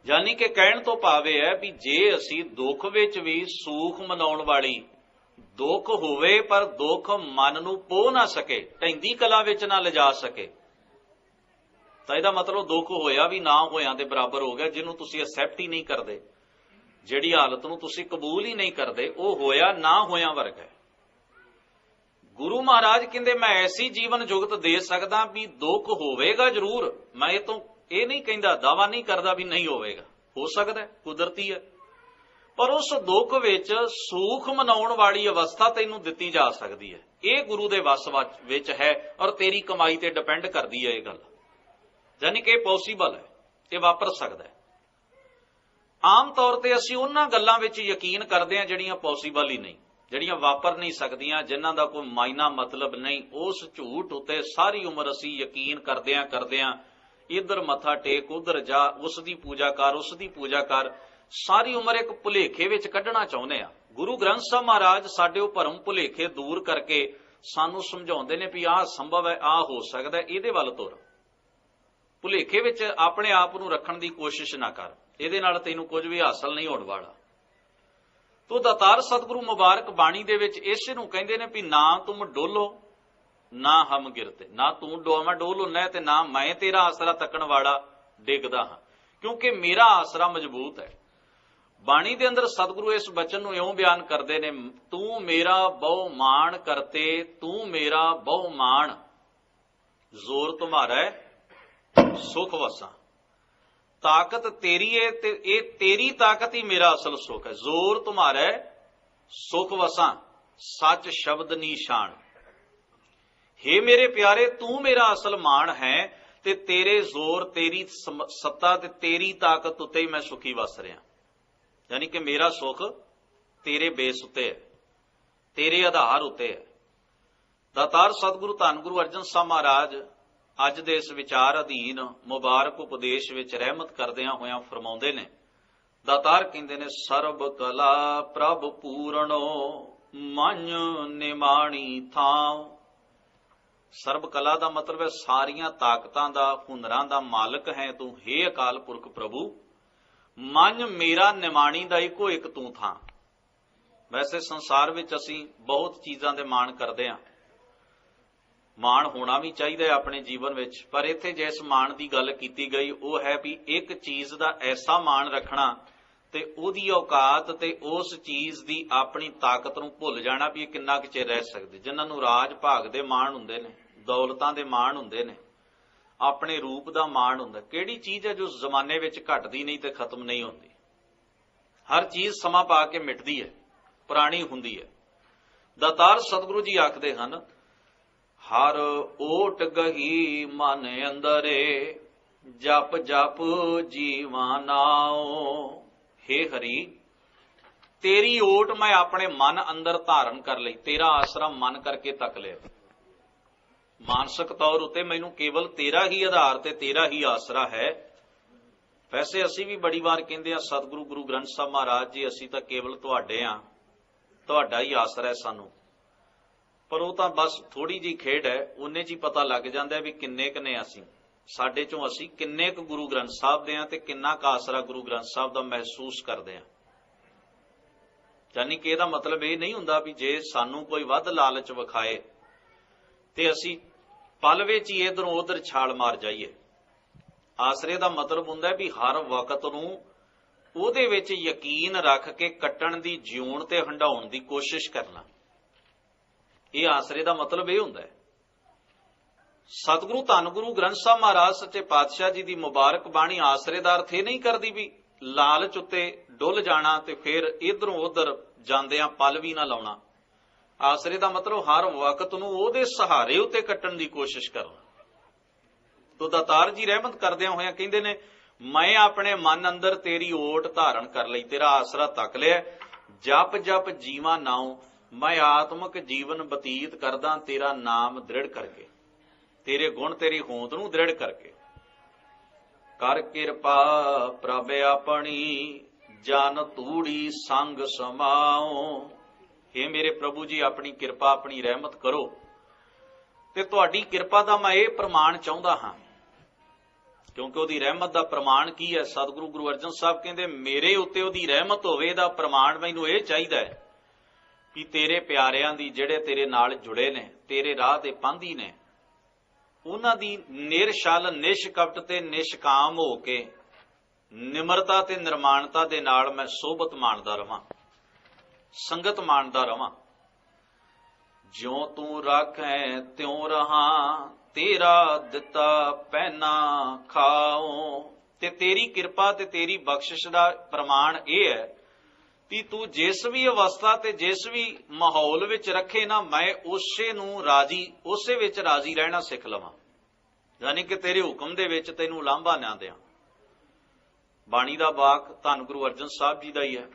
S1: यानी कि कहण तो भाव यह है भी जे असी दुख विच भी सूख मनाउण वाली, दुख होवे पर दुख मन नूं पोह ना सके, ढैंदी कला विच ना लिजा सके, तो इहदा मतलब दुख होया भी ना होया दे बराबर हो गया, जिन्हों तुसीं एक्सैप्ट ही नहीं करते, जिहड़ी हालत नूं तुसीं कबूल ही नहीं करते, वो होया ना होया वर्ग है। गुरु महाराज कहंदे मैं ऐसी जीवन जुगत दे सकदा भी दुख होवेगा जरूर, मैं ये तो ये नहीं कहता, दावा नहीं करता भी नहीं होवेगा, हो सकता है, कुदरती है, पर उस दुख विच सूख मनाउण वाली अवस्था तैनूं दित्ती जा सकती है। ये गुरु दे वस विच है और तेरी कमाई ते डिपेंड करती है ये गल, यानी कि पॉसीबल है, ये वापर सकता है। आम तौर पर असीं उन्हां गल्लां विच यकीन करते हैं जिहड़ियां पॉसीबल ही नहीं, जिहड़ियां वापर नहीं सकदियां, जिन्हां दा कोई मायना मतलब नहीं, उस झूठ उत्ते सारी उम्र असीं यकीन करदियां इधर मत्था टेक, उधर जा, उसकी पूजा कर, उसकी पूजा कर, सारी उम्र एक भुलेखे विच कढ़ना चाहुंदे आ। गुरु ग्रंथ साहब महाराज साडे भरम भुलेखे दूर करके सानू समझाउंदे ने भी आह संभव है, आह हो सकदा है, इहदे वल तुर, भुलेखे विच अपने आप नूं रखण दी कोशिश ना कर, इहदे नाल तैनूं कुछ भी हासिल नहीं होण वाला। तो दातार सतगुरु मुबारक बाणी दे विच इस नूं कहंदे ने भी ना तुम डोलो ना हम गिरते, ना तू डोवा डोल हुन्ना ते ना मैं तेरा आसरा तकण वाला डिगदा हां, क्योंकि मेरा आसरा मजबूत है। ਬਾਣੀ ਦੇ ਅੰਦਰ ਸਤਿਗੁਰੂ ਇਸ ਬਚਨ ਨੂੰ ਇਉਂ ਬਿਆਨ ਕਰਦੇ ਨੇ, ਤੂੰ ਮੇਰਾ ਬਹੁ ਮਾਣ ਕਰਤੇ, ਤੂੰ ਮੇਰਾ ਬਹੁ ਮਾਣ, ਜ਼ੋਰ ਤੁਮਾਰਾ ਸੁਖ ਵਸਾਂ। ਤਾਕਤ ਤੇਰੀ ਹੈ ਤੇ ਇਹ ਤੇਰੀ ਤਾਕਤ ਹੀ ਮੇਰਾ ਅਸਲ ਸੁਖ ਹੈ। ਜ਼ੋਰ ਤੁਮਾਰਾ ਸੁਖ ਵਸਾਂ, ਸੱਚ ਸ਼ਬਦ ਨਿਸ਼ਾਨ। हे ਮੇਰੇ ਪਿਆਰੇ, ਤੂੰ ਮੇਰਾ ਅਸਲ ਮਾਣ ਹੈ ਤੇ ਤੇਰੇ ਜ਼ੋਰ, ਤੇਰੀ ਸੱਤਾ ਤੇ ਤੇਰੀ ਤਾਕਤ ਉੱਤੇ ਹੀ ਮੈਂ ਸੁਖੀ ਵਸ ਰਿਹਾ। ਯਾਨੀ ਕਿ ਮੇਰਾ ਸੁਖ ਤੇਰੇ ਬੇਸ ਉੱਤੇ ਹੈ, ਤੇਰੇ ਆਧਾਰ ਉੱਤੇ ਹੈ। ਦਾਤਾਰ ਸਤਿਗੁਰੂ ਧੰਨ ਗੁਰੂ ਅਰਜਨ ਸਾਹਿਬ ਮਹਾਰਾਜ ਅੱਜ ਦੇ ਇਸ ਵਿਚਾਰ ਅਧੀਨ ਮੁਬਾਰਕ ਉਪਦੇਸ਼ ਵਿੱਚ ਰਹਿਮਤ ਕਰਦਿਆਂ ਹੋਇਆਂ ਫਰਮਾਉਂਦੇ ਨੇ, ਦਾਤਾਰ ਕਹਿੰਦੇ ਨੇ, ਸਰਬ ਕਲਾ ਪ੍ਰਭ ਪੂਰਣੋ ਮਨ ਨਿਮਾਣੀ ਥਾਂ। ਸਰਬ ਕਲਾ ਦਾ ਮਤਲਬ ਹੈ ਸਾਰੀਆਂ ਤਾਕਤਾਂ ਦਾ, ਹੁਨਰਾਂ ਦਾ ਮਾਲਕ ਹੈ ਤੂੰ, ਹੇ ਅਕਾਲ ਪੁਰਖ ਪ੍ਰਭੂ। ਮਨ ਮੇਰਾ ਨਿਮਾਣੀ ਦਾ ਇੱਕੋ ਇੱਕ ਤੂੰ ਥਾਂ। ਵੈਸੇ ਸੰਸਾਰ ਵਿੱਚ ਅਸੀਂ ਬਹੁਤ ਚੀਜ਼ਾਂ ਦੇ ਮਾਣ ਕਰਦੇ ਹਾਂ, ਮਾਣ ਹੋਣਾ ਵੀ ਚਾਹੀਦਾ ਹੈ ਆਪਣੇ ਜੀਵਨ ਵਿੱਚ, ਪਰ ਇੱਥੇ ਜਿਸ ਮਾਣ ਦੀ ਗੱਲ ਕੀਤੀ ਗਈ ਉਹ ਹੈ ਵੀ ਇੱਕ ਚੀਜ਼ ਦਾ ਐਸਾ ਮਾਣ ਰੱਖਣਾ ਤੇ ਉਹਦੀ ਔਕਾਤ ਤੇ ਉਸ ਚੀਜ਼ ਦੀ ਆਪਣੀ ਤਾਕਤ ਨੂੰ ਭੁੱਲ ਜਾਣਾ ਵੀ ਇਹ ਕਿੰਨਾ ਕੁ ਚਿਰ ਰਹਿ ਸਕਦੇ। ਜਿਨ੍ਹਾਂ ਨੂੰ ਰਾਜ ਭਾਗ ਦੇ ਮਾਣ ਹੁੰਦੇ ਨੇ, ਦੌਲਤਾਂ ਦੇ ਮਾਣ ਹੁੰਦੇ ਨੇ, ਆਪਣੇ ਰੂਪ ਦਾ ਮਾਣ ਹੁੰਦਾ। ਕਿਹੜੀ ਚੀਜ਼ ਹੈ ਜੋ ਜ਼ਮਾਨੇ ਵਿੱਚ ਘਟਦੀ ਨਹੀਂ ਤੇ ਖਤਮ ਨਹੀਂ ਹੁੰਦੀ? ਹਰ ਚੀਜ਼ ਸਮਾਂ ਪਾ ਕੇ ਮਿਟਦੀ ਹੈ, ਪੁਰਾਣੀ ਹੁੰਦੀ ਹੈ। ਦਾਤਾਰ ਸਤਿਗੁਰੂ ਜੀ ਆਖਦੇ ਹਨ, ਹਰ ਓਟ ਗਹੀ ਮਨ ਅੰਦਰੇ, ਜਪ ਜਪ ਜੀਵਾ ਨਾਉ। ਹੇ ਹਰੀ, ਤੇਰੀ ਓਟ ਮੈਂ ਆਪਣੇ ਮਨ ਅੰਦਰ ਧਾਰਨ ਕਰ ਲਈ, ਤੇਰਾ ਆਸਰਾ ਮਨ ਕਰਕੇ ਤੱਕ ਲਿਆ। ਮਾਨਸਿਕ ਤੌਰ ਉੱਤੇ ਮੈਨੂੰ ਕੇਵਲ ਤੇਰਾ ਹੀ ਆਧਾਰ ਤੇ ਤੇਰਾ ਹੀ ਆਸਰਾ ਹੈ। ਵੈਸੇ ਅਸੀਂ ਵੀ ਬੜੀ ਵਾਰ ਕਹਿੰਦੇ ਹਾਂ, ਸਤਿਗੁਰੂ ਗੁਰੂ ਗ੍ਰੰਥ ਸਾਹਿਬ ਮਹਾਰਾਜ ਜੀ, ਅਸੀਂ ਤਾਂ ਕੇਵਲ ਤੁਹਾਡੇ ਹਾਂ, ਤੁਹਾਡਾ ਹੀ ਆਸਰਾ ਹੈ ਸਾਨੂੰ। ਪਰ ਉਹ ਤਾਂ ਬਸ ਥੋੜੀ ਜਿਹੀ ਖੇਡ ਹੈ, ਉਹਨੇ 'ਚ ਹੀ ਪਤਾ ਲੱਗ ਜਾਂਦਾ ਵੀ ਕਿੰਨੇ ਕੁ ਨੇ ਅਸੀਂ, ਸਾਡੇ ਚੋਂ ਅਸੀਂ ਕਿੰਨੇ ਕੁ ਗੁਰੂ ਗ੍ਰੰਥ ਸਾਹਿਬ ਦੇ ਹਾਂ ਤੇ ਕਿੰਨਾ ਕੁ ਆਸਰਾ ਗੁਰੂ ਗ੍ਰੰਥ ਸਾਹਿਬ ਦਾ ਮਹਿਸੂਸ ਕਰਦੇ ਹਾਂ। ਯਾਨੀ ਕਿ ਇਹਦਾ ਮਤਲਬ ਇਹ ਨਹੀਂ ਹੁੰਦਾ ਵੀ ਜੇ ਸਾਨੂੰ ਕੋਈ ਵੱਧ ਲਾਲਚ ਵਿਖਾਏ ਤੇ ਅਸੀਂ ਪਲ ਵਿੱਚ ਹੀ ਇਧਰੋਂ ਉਧਰ ਛਾਲ ਮਾਰ ਜਾਈਏ। ਆਸਰੇ ਦਾ ਮਤਲਬ ਹੁੰਦਾ ਵੀ ਹਰ ਵਕਤ ਨੂੰ ਉਹਦੇ ਵਿੱਚ ਯਕੀਨ ਰੱਖ ਕੇ ਕੱਟਣ ਦੀ, ਜਿਉਣ ਤੇ ਹੰਡਾਉਣ ਦੀ ਕੋਸ਼ਿਸ਼ ਕਰਨਾ। ਇਹ ਆਸਰੇ ਦਾ ਮਤਲਬ ਇਹ ਹੁੰਦਾ ਹੈ। ਸਤਿਗੁਰੂ ਧੰਨ ਗੁਰੂ ਗ੍ਰੰਥ ਸਾਹਿਬ ਮਹਾਰਾਜ ਸੱਚੇ ਪਾਤਸ਼ਾਹ ਜੀ ਦੀ ਮੁਬਾਰਕ ਬਾਣੀ ਆਸਰੇ ਦਾ ਅਰਥ ਇਹ ਨਹੀਂ ਕਰਦੀ ਵੀ ਲਾਲਚ ਉੱਤੇ ਡੁੱਲ ਜਾਣਾ ਤੇ ਫਿਰ ਇਧਰੋਂ ਉਧਰ ਜਾਂਦਿਆਂ ਪਲ ਵੀ ਨਾ ਲਾਉਣਾ। ਆਸਰੇ ਦਾ ਮਤਲਬ ਹਰ ਵਕਤ ਨੂੰ ਉਹਦੇ ਸਹਾਰੇ ਉੱਤੇ ਕੱਟਣ ਦੀ ਕੋਸ਼ਿਸ਼ ਕਰਨਾ। ਤੋ ਦਾਤਾਰ ਜੀ ਰਹਿਮਤ ਕਰਦਿਆਂ ਹੋਇਆਂ ਕਹਿੰਦੇ ਨੇ, ਮੈਂ ਆਪਣੇ ਮਨ ਅੰਦਰ ਤੇਰੀ ਓਟ ਧਾਰਨ ਕਰ ਲਈ, ਤੇਰਾ ਆਸਰਾ ਤੱਕ ਲਿਆ। ਜਪ ਜਪ ਜੀਵਾ ਨਾਉ, ਮੈਂ ਆਤਮਿਕ ਜੀਵਨ ਬਤੀਤ ਕਰਦਾ ਤੇਰਾ ਨਾਮ ਦ੍ਰਿੜ ਕਰਕੇ, ਤੇਰੇ ਗੁਣ ਤੇਰੀ ਹੋਂਦ ਨੂੰ ਦ੍ਰਿੜ ਕਰਕੇ। ਕਰ ਕਿਰਪਾ ਪ੍ਰਭ ਆਪਣੀ, ਜਨ ਤੂੜੀ ਸੰਗ ਸਮਾਉ। हे ਮੇਰੇ ਪ੍ਰਭੂ ਜੀ, ਆਪਣੀ ਕਿਰਪਾ, ਆਪਣੀ ਰਹਿਮਤ ਕਰੋ। ਤੇ ਤੁਹਾਡੀ ਕਿਰਪਾ ਦਾ ਮੈਂ ਇਹ ਪ੍ਰਮਾਣ ਚਾਹੁੰਦਾ ਹਾਂ, ਕਿਉਂਕਿ ਉਹਦੀ ਰਹਿਮਤ ਦਾ ਪ੍ਰਮਾਣ ਕੀ ਹੈ? ਸਤਿਗੁਰੂ ਗੁਰੂ ਅਰਜਨ ਸਾਹਿਬ ਕਹਿੰਦੇ, ਮੇਰੇ ਉੱਤੇ ਉਹਦੀ ਰਹਿਮਤ ਹੋਵੇ, ਇਹਦਾ ਪ੍ਰਮਾਣ ਮੈਨੂੰ ਇਹ ਚਾਹੀਦਾ ਹੈ ਕਿ ਤੇਰੇ ਪਿਆਰਿਆਂ ਦੀ, ਜਿਹੜੇ ਤੇਰੇ ਨਾਲ ਜੁੜੇ ਨੇ, ਤੇਰੇ ਰਾਹ ਦੇ ਪਾਂਧੀ ਨੇ, ਉਹਨਾਂ ਦੀ ਨਿਰਛਲ, ਨਿਸ਼ਕਪਟ ਤੇ ਨਿਸ਼ਕਾਮ ਹੋ ਕੇ ਨਿਮਰਤਾ ਤੇ ਨਿਰਮਾਣਤਾ ਦੇ ਨਾਲ ਮੈਂ ਸੋਭਤ ਮਾਣਦਾ ਰਵਾਂ, ਸੰਗਤ ਮਾਣਦਾ ਰਵਾਂ। ਜਿਉਂ ਤੂੰ ਰਾਖੈ ਤਿਉਂ ਰਹਾ, ਤੇਰਾ ਦਿੱਤਾ ਪਹਿਨਾ ਖਾਓ। ਤੇ ਤੇਰੀ ਕਿਰਪਾ ਤੇ ਤੇਰੀ ਬਖਸ਼ਿਸ਼ ਦਾ ਪ੍ਰਮਾਣ ਇਹ ਹੈ ਕਿ ਤੂੰ ਜਿਸ ਵੀ ਅਵਸਥਾ ਤੇ ਜਿਸ ਵੀ ਮਾਹੌਲ ਵਿੱਚ ਰੱਖੇ ਨਾ, ਮੈਂ ਉਸੇ ਨੂੰ ਰਾਜੀ, ਉਸੇ ਵਿੱਚ ਰਾਜੀ ਰਹਿਣਾ ਸਿੱਖ ਲਵਾਂ। ਯਾਨੀ ਕਿ ਤੇਰੇ ਹੁਕਮ ਦੇ ਵਿੱਚ ਤੈਨੂੰ ਲਾਂਭਾ ਨਾ ਦਿਆਂ। ਬਾਣੀ ਦਾ ਵਾਕ ਧੰਨ ਗੁਰੂ ਅਰਜਨ ਸਾਹਿਬ ਜੀ ਦਾ ਹੀ ਹੈ,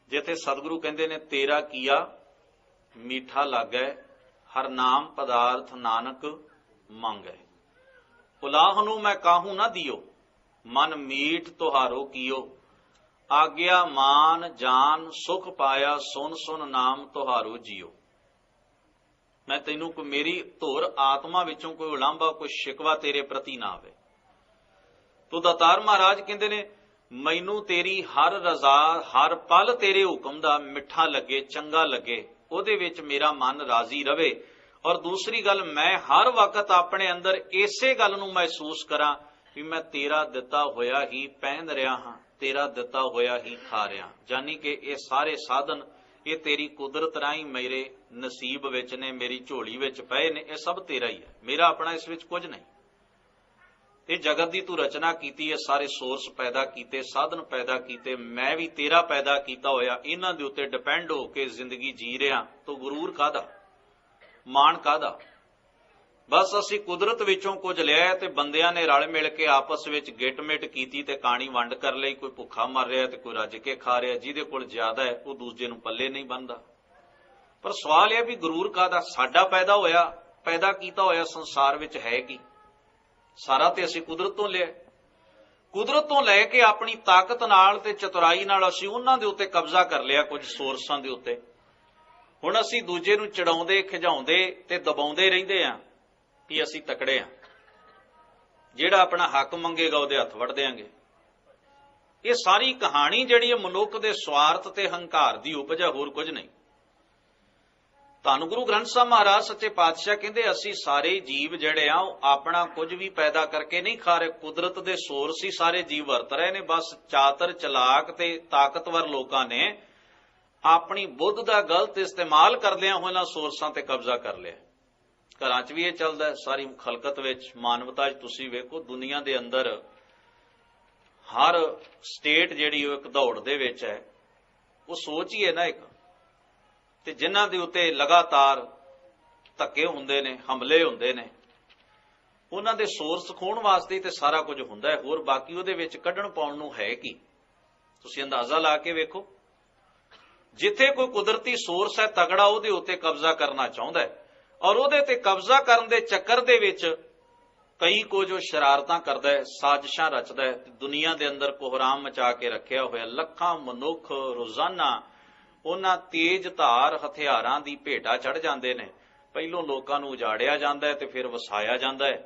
S1: ਜਿੱਥੇ ਸਤਿਗੁਰੂ ਕਹਿੰਦੇ ਨੇ, ਤੇਰਾ ਕੀਆ ਮੀਠਾ ਲੱਗੈ, ਹਰ ਨਾਮ ਪਦਾਰਥ ਨਾਨਕ ਮੰਗੈ। ਉਲਾਹ ਨੂੰ ਮੈਂ ਕਾਹੂ ਨਾ ਦਿਓ, ਮਨ ਮੀਠ ਤੁਹਾਰੋ ਕੀਓ। ਆਗਿਆ ਮਾਨ ਜਾਨ ਸੁਖ ਪਾਇਆ, ਸੁਨ ਸੁਨ ਨਾਮ ਤੁਹਾਰੋ ਜੀਓ। ਮੈਂ ਤੈਨੂੰ ਕੋਈ, ਮੇਰੀ ਧੁਰ ਆਤਮਾ ਵਿੱਚੋਂ ਕੋਈ ਉਲਾਂਭਾ, ਕੋਈ ਸ਼ਿਕਵਾ ਤੇਰੇ ਪ੍ਰਤੀ ਨਾ ਆਵੇ। ਤੋ ਦਾਤਾਰ ਮਹਾਰਾਜ ਕਹਿੰਦੇ ਨੇ, ਮੈਨੂੰ ਤੇਰੀ ਹਰ ਰਜ਼ਾ, ਹਰ ਪਲ ਤੇਰੇ ਹੁਕਮ ਦਾ ਮਿੱਠਾ ਲੱਗੇ, ਚੰਗਾ ਲੱਗੇ, ਉਹਦੇ ਵਿੱਚ ਮੇਰਾ ਮਨ ਰਾਜ਼ੀ ਰਵੇ। ਔਰ ਦੂਸਰੀ ਗੱਲ, ਮੈਂ ਹਰ ਵਕਤ ਆਪਣੇ ਅੰਦਰ ਇਸੇ ਗੱਲ ਨੂੰ ਮਹਿਸੂਸ ਕਰਾਂ ਕਿ ਮੈਂ ਤੇਰਾ ਦਿੱਤਾ ਹੋਇਆ ਹੀ ਪਹਿਨ ਰਿਹਾ ਹਾਂ, तेरा दिता होया ही खा रहा। यानी कि ये सारे साधन ये तेरी कुदरत राही मेरे नसीब विच ने, मेरी झोली विच पए ने, ये सब तेरा ही है, मेरा अपना इस विच कुछ नहीं। ये जगत की तू रचना कीती है, सारे सोर्स पैदा कीते, साधन पैदा कीते, मैं भी तेरा पैदा कीता होया, इन्हां दे उत्ते डिपेंड हो के जिंदगी जी रहा। तो गुरूर कादा, माण कादा? बस असी कुदरत विचों कुछ लिया ते बंदियां ने रल मिल के आपस विच गिटमिट कीती ते काणी वंड कर लई। कोई भुखा मर रहा ते कोई रज के खा रहा, जिहदे कोल ज्यादा है वो दूजे नूं पल्ले नहीं बनदा। पर सवाल यह भी गुरूर कादा? साडा पैदा होया, पैदा कीता होया संसार विच है की? सारा ते असी कुदरत तो लिया। कुदरत तो लैके अपनी ताकत नाल ते चतुराई नाल असी उन्हां दे उत्ते कब्जा कर लिया, कुछ सोर्सां दे उत्ते। हुण असी दूजे नूं चढ़ाउंदे, खिजाउंदे ते दबाउंदे रहिंदे आ कि असी तकड़े आ, जिहड़ा अपना हक मंगेगा उहदे हत्थ वड़ देंगे। ये सारी कहानी जिहड़ी मनुख दे स्वार्थ ते हंकार दी उपज है, होर कुछ नहीं। धन गुरु ग्रंथ साहब महाराज सच्चे पातशाह कहते असी सारे जीव जिहड़े आ अपना कुछ भी पैदा करके नहीं खा रहे, कुदरत दे सोर्स ही सारे जीव वरत रहे ने। बस चातर चलाक ते ताकतवर लोकां ने अपनी बुद्ध दा गलत इस्तेमाल करदिआं होइआं सोर्सां ते कब्जा कर लिया। घरां च भी ये चलदा है, सारी खलकत विच, मानवता च तुसीं वेखो, दुनिया दे अंदर हर स्टेट जिहड़ी एक दौड़ दे विच है, वो सोच ही है ना एक, ते जिन्हां दे उत्ते लगातार धक्के हुंदे ने, हमले हुंदे ने, उन्हां दे सोर्स खोण वास्ते ते सारा कुछ हुंदा है। होर बाकी उहदे विच कढण पाउण नूं है की? तुसीं अंदाजा ला के वेखो। जिथे कोई कुदरती सोर्स है तगड़ा, उहदे उत्ते कब्जा करना चाहुंदा है, और उहदे ते कब्जा करन दे चक्कर दे विच कई कुछ शरारतां करदा है, साजिशां रचदा है, दुनिया दे अंदर कोहराम मचा के रखिया होया। लखां मनुख रोजाना उन्हां तेज धार हथियारां दी भेटा चढ़ जांदे ने। पहिलों लोकां नूं उजाड़िया जांदा है ते फिर वसाया जांदा है।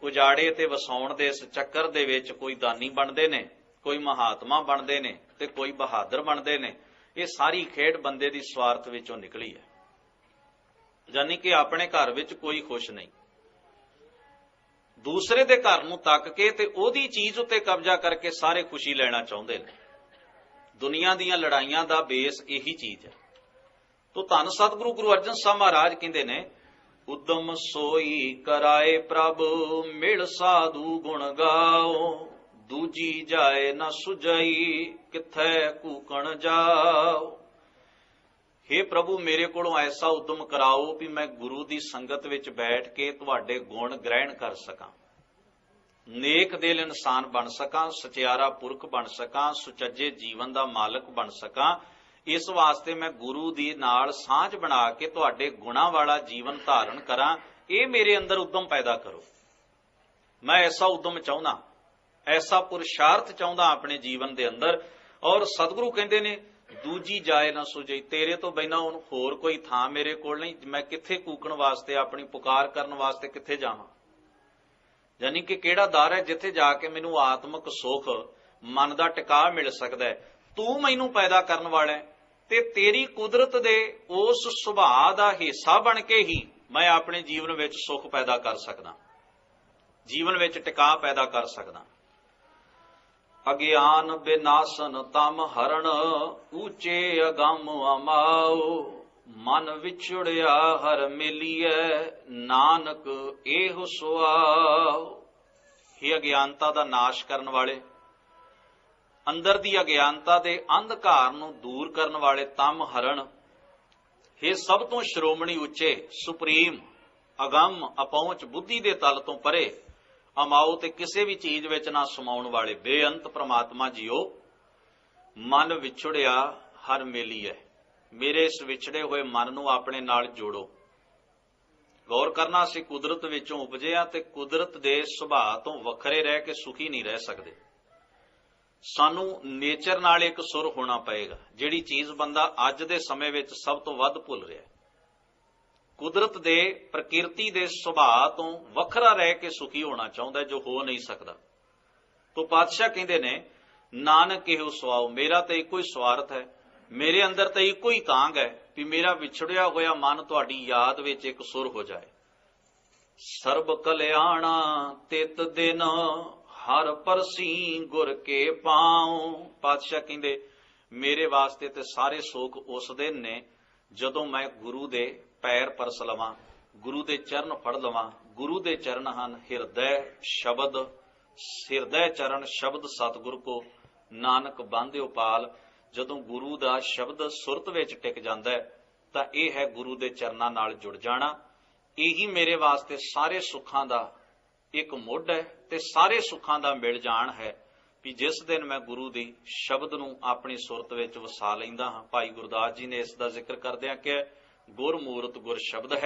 S1: उजाड़े ते वसाउण दे इस चक्कर दे विच कोई दानी बनदे ने, कोई महात्मा बनदे ने ते कोई बहादुर बनदे ने। ये सारी खेड बंदे दी स्वार्थ विचों निकली है। यानी कि अपने घर विच कोई खुश नहीं, दूसरे दे घर नूं तक के ते ओहदी चीज उत्ते कब्जा करके सारे खुशी लेना चाहुंदे ने। दुनिया दीआं लड़ाइयां दा बेस यही चीज है। तो धन सतगुरु गुरु अर्जन साहब महाराज कहंदे ने, उदम सोई कराए प्रभ मिल साधु गुण गाओ, दूजी जाए न सुजाई किथे कूकण जाओ। हे प्रभु मेरे कोलों ऐसा उद्यम कराओ भी मैं गुरु की संगत विच बैठ के तुहाडे गुण ग्रहण कर सकां, नेक दिल इंसान बन सकां, सचियारा पुरख बन सकां, सुचज्जे जीवन का मालक बन सकां। इस वास्ते मैं गुरु दी नाल सांझ बना के तुहाडे गुणां वाला जीवन धारण करां। ये मेरे अंदर उद्यम पैदा करो। मैं ऐसा उद्यम चाहुंदा, ऐसा पुरुषार्थ चाहुंदा अपने जीवन के अंदर। और सतगुरु कहंदे ने, दूजी जाए ना सुझई, तेरे तो बिना होर कोई थां मेरे कोल नहीं, मैं किथे कूकण वास्ते, अपनी पुकार करन वास्ते किथे जावां। यानी कि किहड़ा दर है जिथे जाके मैनूं आत्मक सुख मन का टिका मिल सकता है। तू मैनूं पैदा करन वाला है ते तेरी कुदरत दे उस सुभाअ दा हिस्सा बन के ही मैं अपने जीवन विच सुख पैदा कर सकदा, जीवन विच टिका पैदा कर सकदा। अज्ञान विनाशन तम हरण, ऊंचे अगम अमाओ, मन विछुड़िया हर मिलिए, नानक एह सुआओ। हे अज्ञानता दा नाश करन वाले, अंदर दी अज्ञानता दे अंधकार नूं दूर करन वाले तम हरण, हे सब तो श्रोमणी उच्चे सुप्रीम अगम अपहुंच बुद्धि दे तल तो परे, अमाओ ते किसी भी चीज विच ना समाउण वाले बेअंत परमात्मा जीओ। मन विछुड़िया हर मेलिए, मेरे इस विछड़े हुए मन नूं अपने नाल जोड़ो। गौर करना, असीं कुदरत विचों उपजे आ ते कुदरत दे सुभाअ तो वखरे रह के सुखी नहीं रह सकदे। सानू नेचर नाल एक सुर होना पएगा, जिहड़ी चीज बंदा अज दे समय विच सब तो वध भुल रहा है। कुदरत दे प्रकृति दे सुभाअ तो वखरा रह के सुखी होना चाहुंदा है, जो हो नहीं सकदा। तो पातशाह कहंदे ने, नानक इहो सुआओ, मेरा तो इको ही स्वार्थ है, मेरे अंदर तो इको ही तांग है कि मेरा विछड़िया होया मन तुहाडी याद विच एक सुर हो जाए। सर्ब कल्याणा तित दिन ਹਰ ਪਰਸੀ ਗੁਰ ਕੇ ਪਾਉ। ਪਾਤਸ਼ਾਹ ਕਹਿੰਦੇ ਮੇਰੇ ਵਾਸਤੇ ਤੇ ਸਾਰੇ ਸੁੱਖ ਉਸ ਦਿਨ ਨੇ ਜਦੋਂ ਮੈਂ ਗੁਰੂ ਦੇ ਪੈਰ ਪਰਸ ਲਵਾਂ, ਗੁਰੂ ਦੇ ਚਰਨ ਫੜ ਲਵਾਂ। ਗੁਰੂ ਦੇ ਚਰਨ ਹਨ ਹਿਰਦੈ ਸ਼ਬਦ, ਹਿਰਦੈ ਚਰਨ ਸ਼ਬਦ ਸਤਿਗੁਰ ਕੋ ਨਾਨਕ ਬਾਂਧਿਓ ਪਾਲ। ਜਦੋਂ ਗੁਰੂ ਦਾ ਸ਼ਬਦ ਸੁਰਤ ਵਿੱਚ ਟਿਕ ਜਾਂਦਾ ਹੈ ਤਾਂ ਇਹ ਹੈ ਗੁਰੂ ਦੇ ਚਰਨਾਂ ਨਾਲ ਜੁੜ ਜਾਣਾ। ਇਹੀ ਮੇਰੇ ਵਾਸਤੇ ਸਾਰੇ ਸੁੱਖਾਂ ਦਾ ਇੱਕ ਮੁੱਢ ਹੈ ਤੇ ਸਾਰੇ ਸੁੱਖਾਂ ਦਾ ਮਿਲ ਜਾਣ ਹੈ ਵੀ ਜਿਸ ਦਿਨ ਮੈਂ ਗੁਰੂ ਦੀ ਸ਼ਬਦ ਨੂੰ ਆਪਣੀ ਸੁਰਤ ਵਿੱਚ ਵਸਾ ਲੈਂਦਾ ਹਾਂ। ਭਾਈ ਗੁਰਦਾਸ ਜੀ ਨੇ ਇਸ ਦਾ ਜ਼ਿਕਰ ਕਰਦਿਆਂ ਕਿਹਾ ਗੁਰ ਮੂਰਤ ਗੁਰ ਸ਼ਬਦ ਹੈ।